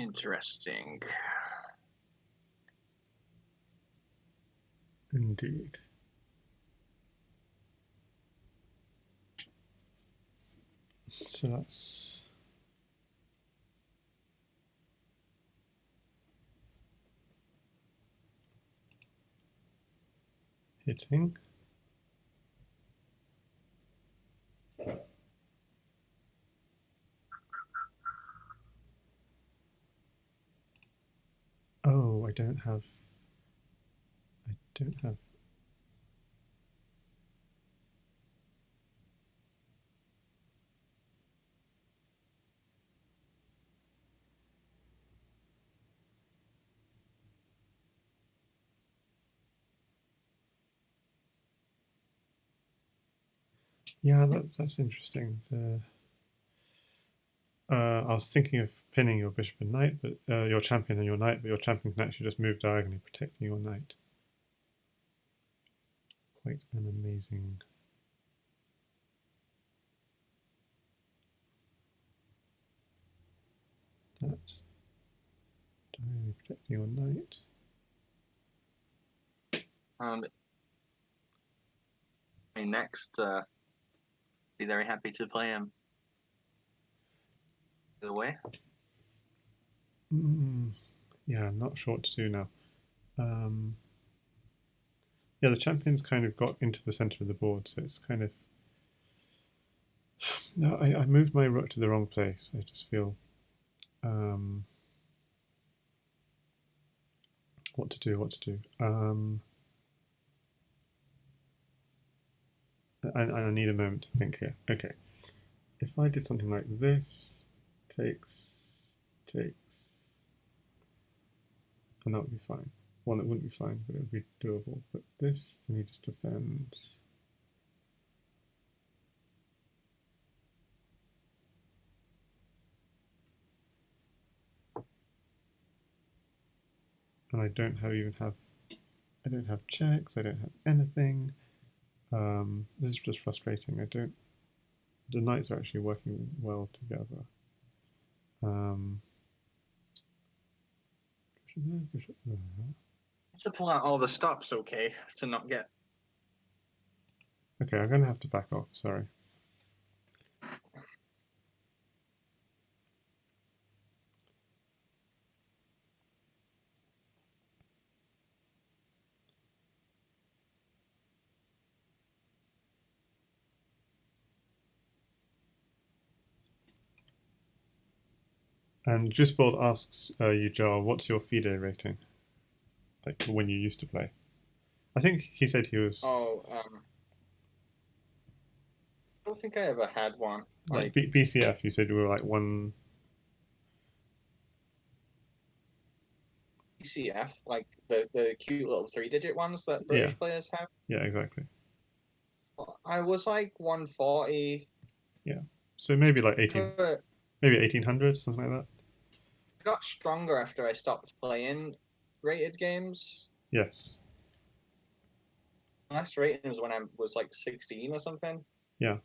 Interesting. Indeed. So that's hitting. Oh, I don't have. Yeah, that's interesting. I was thinking of pinning your bishop and knight, but your champion and your knight, but your champion can actually just move diagonally, protecting your knight. Quite an amazing. That diagonally protecting your knight. Next, be very happy to play him. Either way. Yeah, I'm not sure what to do now. Yeah, the champion's kind of got into the center of the board, so it's kind of. No, I moved my rook to the wrong place. I just feel. What to do? I need a moment to think here. Okay, if I did something like this, takes, and that would be fine. One, it wouldn't be fine, but it would be doable. But this, then he just defends. And I don't have checks. I don't have anything. This is just frustrating. The knights are actually working well together. Bishop there. To pull out all the stops, okay, to not get. Okay, I'm going to have to back off. Sorry. And Jusbold asks you, Jarl, what's your FIDE rating? Like when you used to play. I think he said he was Oh, I don't think I ever had one. like BCF. You said you were like one. CF, like the cute little 3-digit ones that Yeah, British players have. yeah, exactly. I was like 140. Yeah, so maybe like Got maybe 1800, something like that. stronger after I stopped playing rated games. Yes. Last rating was when I was like 16 or something. Yeah.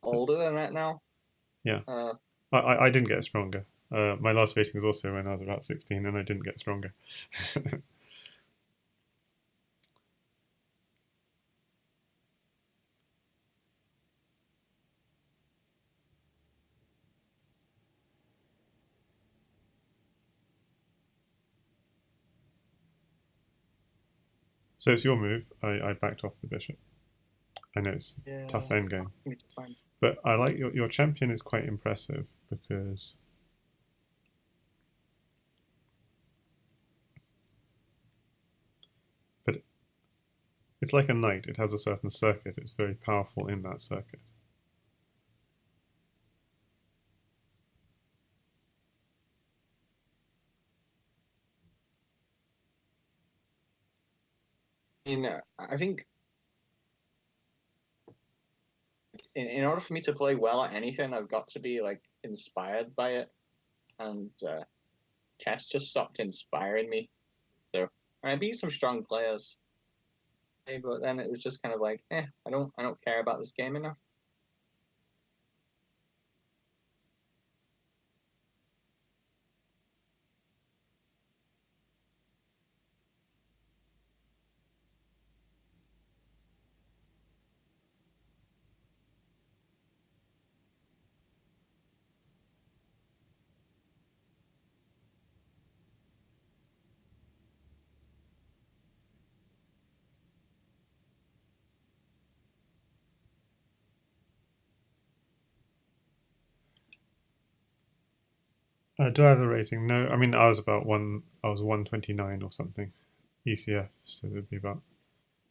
Older than that now. Yeah. I didn't get stronger. My last rating was also when I was about 16, and I didn't get stronger. So it's your move. I backed off the bishop. I know it's Yeah. tough endgame, but I like your champion is quite impressive because but it's like a knight. It has a certain circuit. It's very powerful in that circuit. I think in order for me to play well at anything, I've got to be like inspired by it, and chess just stopped inspiring me. So I beat some strong players, but then it was just kind of like, I don't care about this game enough. Do I have a rating? No, I mean I was about one. I was 129 or something, ECF. So it'd be about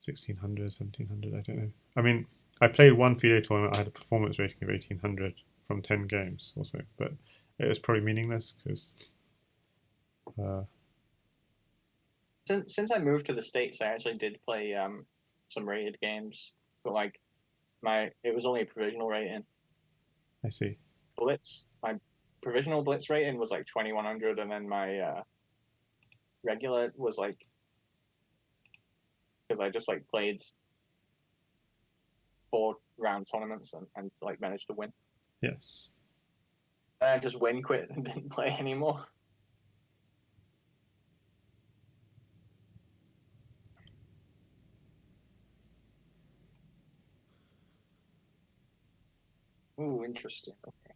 1600, 1700. I don't know. I mean, I played one FIDE tournament. I had a performance rating of 1800 from 10 games or so, but it was probably meaningless because. Uh, Since I moved to the States, I actually did play some rated games, but like it was only a provisional rating. I see. My provisional Blitz rating was like 2100, and then my regular was like, because I just like played 4 round tournaments and like managed to win. Yes. And I just win quit and didn't play anymore. Ooh, interesting. Okay.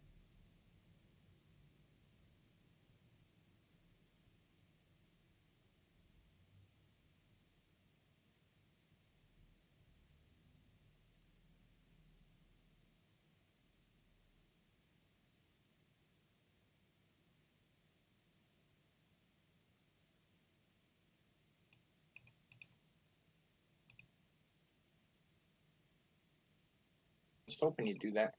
Just hoping you do that.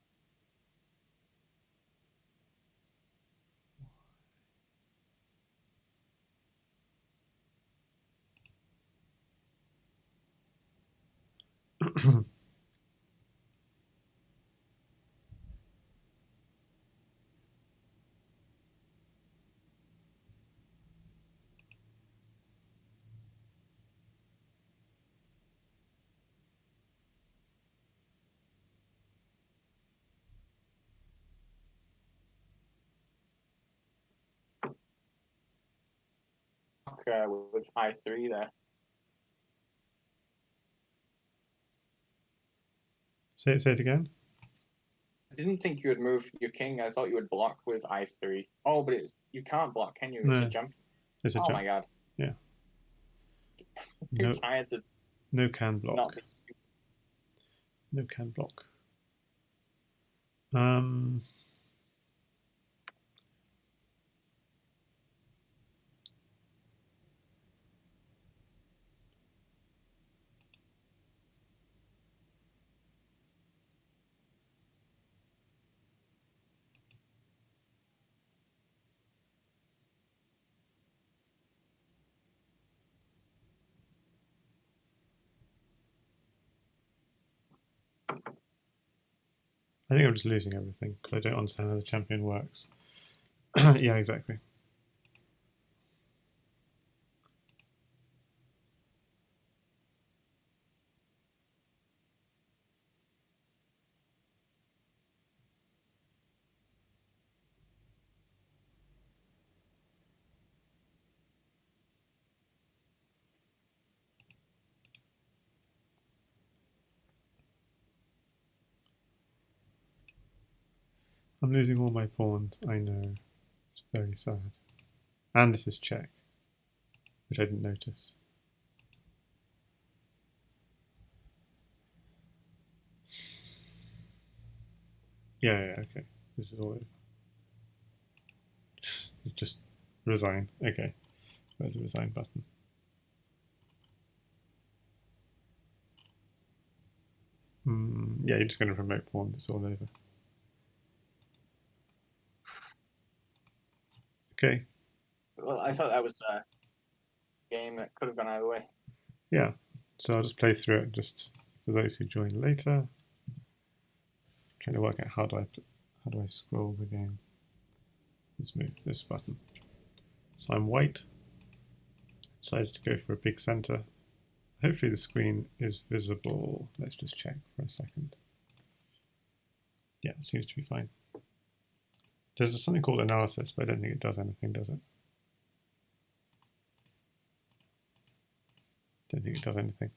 With I3 there. Say it again. I didn't think you would move your king. I thought you would block with I3. Oh, but you can't block, can you? It's a No, jump. it's a Oh jump. my god. Yeah. Too No, tired to no can not block. be stupid. No can block. Um. I think I'm just losing everything because I don't understand how the champion works. Yeah, exactly. I'm losing all my pawns. I know. It's very sad. And this is check, which I didn't notice. Yeah, okay. This is all over. Just resign. Okay. Where's the resign button? Yeah, you're just going to promote pawn. It's all over. Okay. Well, I thought that was a game that could have gone either way. Yeah. So I'll just play through it just for those who join later. Trying to work out how do I scroll the game. Let's move this button. So I'm white. Decided to go for a big center. Hopefully the screen is visible. Let's just check for a second. Yeah, it seems to be fine. There's something called analysis, but I don't think it does anything, does it? Don't think it does anything.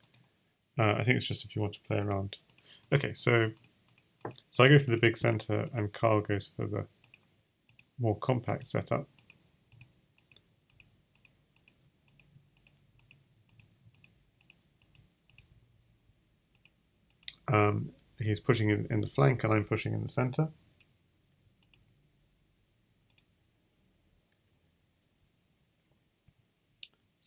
I think it's just if you want to play around. Okay, so I go for the big center and Carl goes for the more compact setup. He's pushing in the flank and I'm pushing in the center.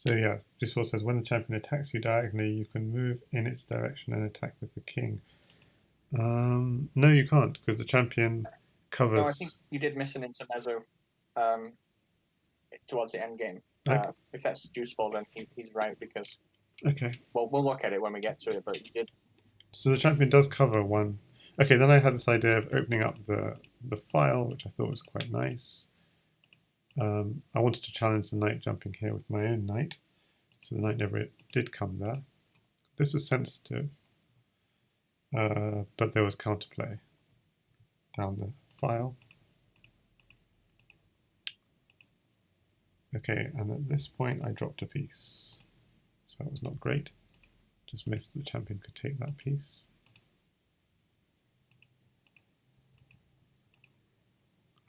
So yeah, this one says when the champion attacks you diagonally, you can move in its direction and attack with the king. No, you can't because the champion No, I think covers. you did miss an intermezzo um, towards the end game. Okay, If that's useful, then he's right because okay. well, we'll look at it when we get to it. But you did. So the champion does cover one. Okay, then I had this idea of opening up the file, which I thought was quite nice. I wanted to challenge the knight jumping here with my own knight, so the knight never did come there. This was sensitive, but there was counterplay down the file. Okay, and at this point I dropped a piece, so that was not great. Just missed the champion could take that piece.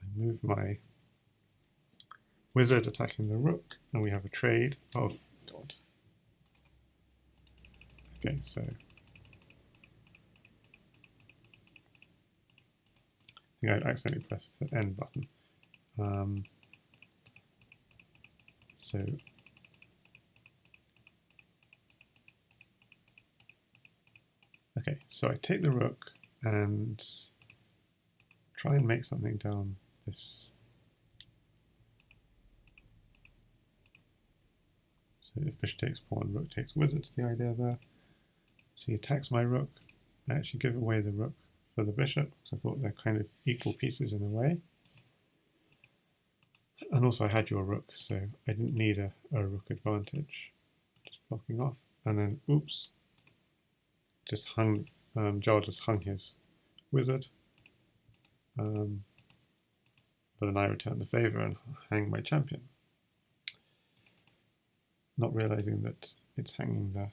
I move my wizard attacking the rook, and we have a trade. Oh god. Okay, so I think I accidentally pressed the end button. So okay, so I take the rook and try and make something down this. So if bishop takes pawn, rook takes wizard, the idea there. So he attacks my rook. I actually give away the rook for the bishop because I thought they're kind of equal pieces in a way. And also I had your rook, so I didn't need a rook advantage. Just blocking off. And then, oops, just hung, Jarl just hung his wizard. But then I return the favour and hang my champion. Not realising that it's hanging there.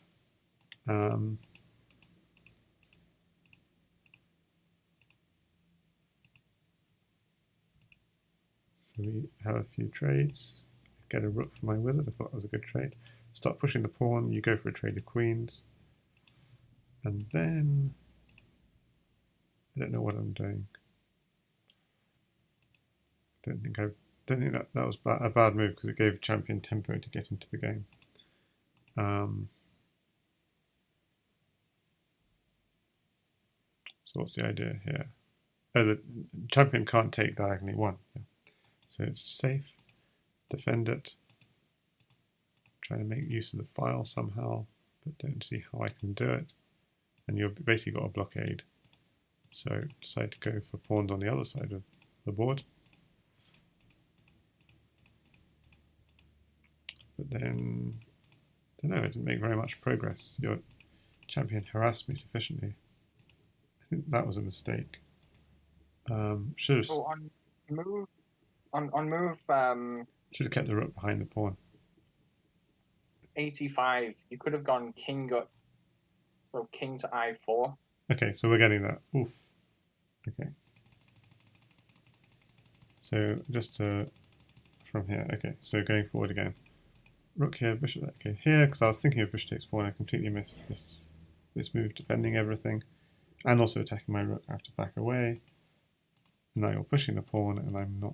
So we have a few trades. Get a rook for my wizard, I thought that was a good trade. Start pushing the pawn, you go for a trade of queens. And then, I don't know what I'm doing. Don't think that was a bad move because it gave champion tempo to get into the game. So what's the idea here? Oh, the champion can't take diagonally one. Yeah. So it's safe. Defend it. Try to make use of the file somehow, but don't see how I can do it. And you've basically got a blockade. So decide to go for pawns on the other side of the board. But then, I don't know, it didn't make very much progress. Your champion harassed me sufficiently. I think that was a mistake. Should have Oh, on move, should have kept the rook behind the pawn. 85, you could have gone king to I4. Okay, so we're getting that. Oof. Okay. So just from here. Okay, so going forward again. Rook here, bishop okay, here, because I was thinking of bishop takes pawn. I completely missed this move, defending everything, and also attacking my rook. I have to back away. Now you're pushing the pawn, and I'm not.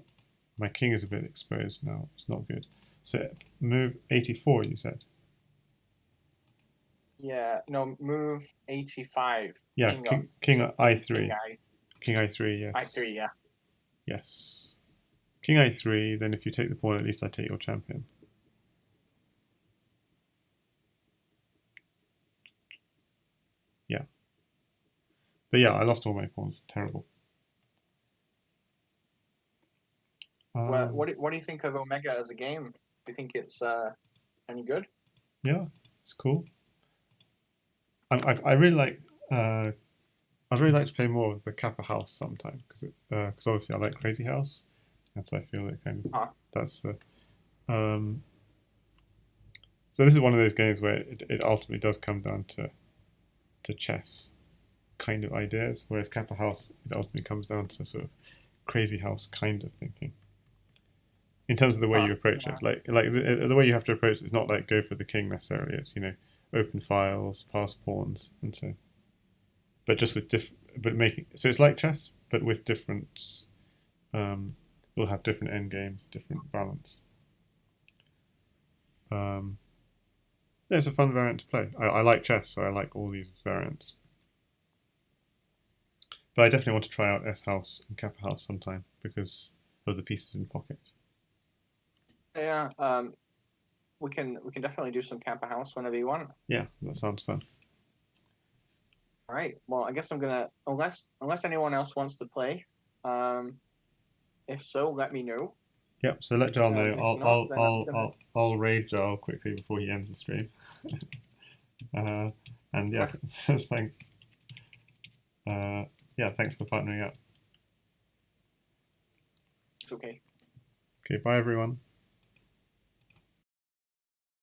My king is a bit exposed now. It's not good. So move 84, you said. Yeah, no, move 85. Yeah, king So I3. King I3, yes. I3, yeah. Yes. King I3, then if you take the pawn, at least I take your champion. Yeah. But yeah, I lost all my pawns. Terrible. Well, what do you think of Omega as a game? Do you think it's any good? Yeah, it's cool. I really like. I'd really like to play more of the Kappa House sometime because obviously I like Crazy House, and so I feel that kind of that's the. So this is one of those games where it ultimately does come down to chess kind of ideas, whereas Kappa House it ultimately comes down to sort of Crazy House kind of thinking. In terms of the way you approach it, like the way you have to approach it is not like go for the king necessarily. It's open files, pass pawns, and so. But just with but making so it's like chess, but with different. We'll have different end games, different balance. Yeah, it's a fun variant to play. I like chess, so I like all these variants. But I definitely want to try out S House and Kappa House sometime because of the pieces in pocket. Yeah, we can definitely do some camp a house whenever you want. Yeah, that sounds fun. All right. Well, I guess I'm gonna unless anyone else wants to play. Um, if so, let me know. Yep. So let Jarl know. If not, then I'm gonna. I'll raid Jarl quickly before he ends the stream. uh, and yeah, thanks. Yeah, thanks for partnering up. It's okay. Okay, bye everyone.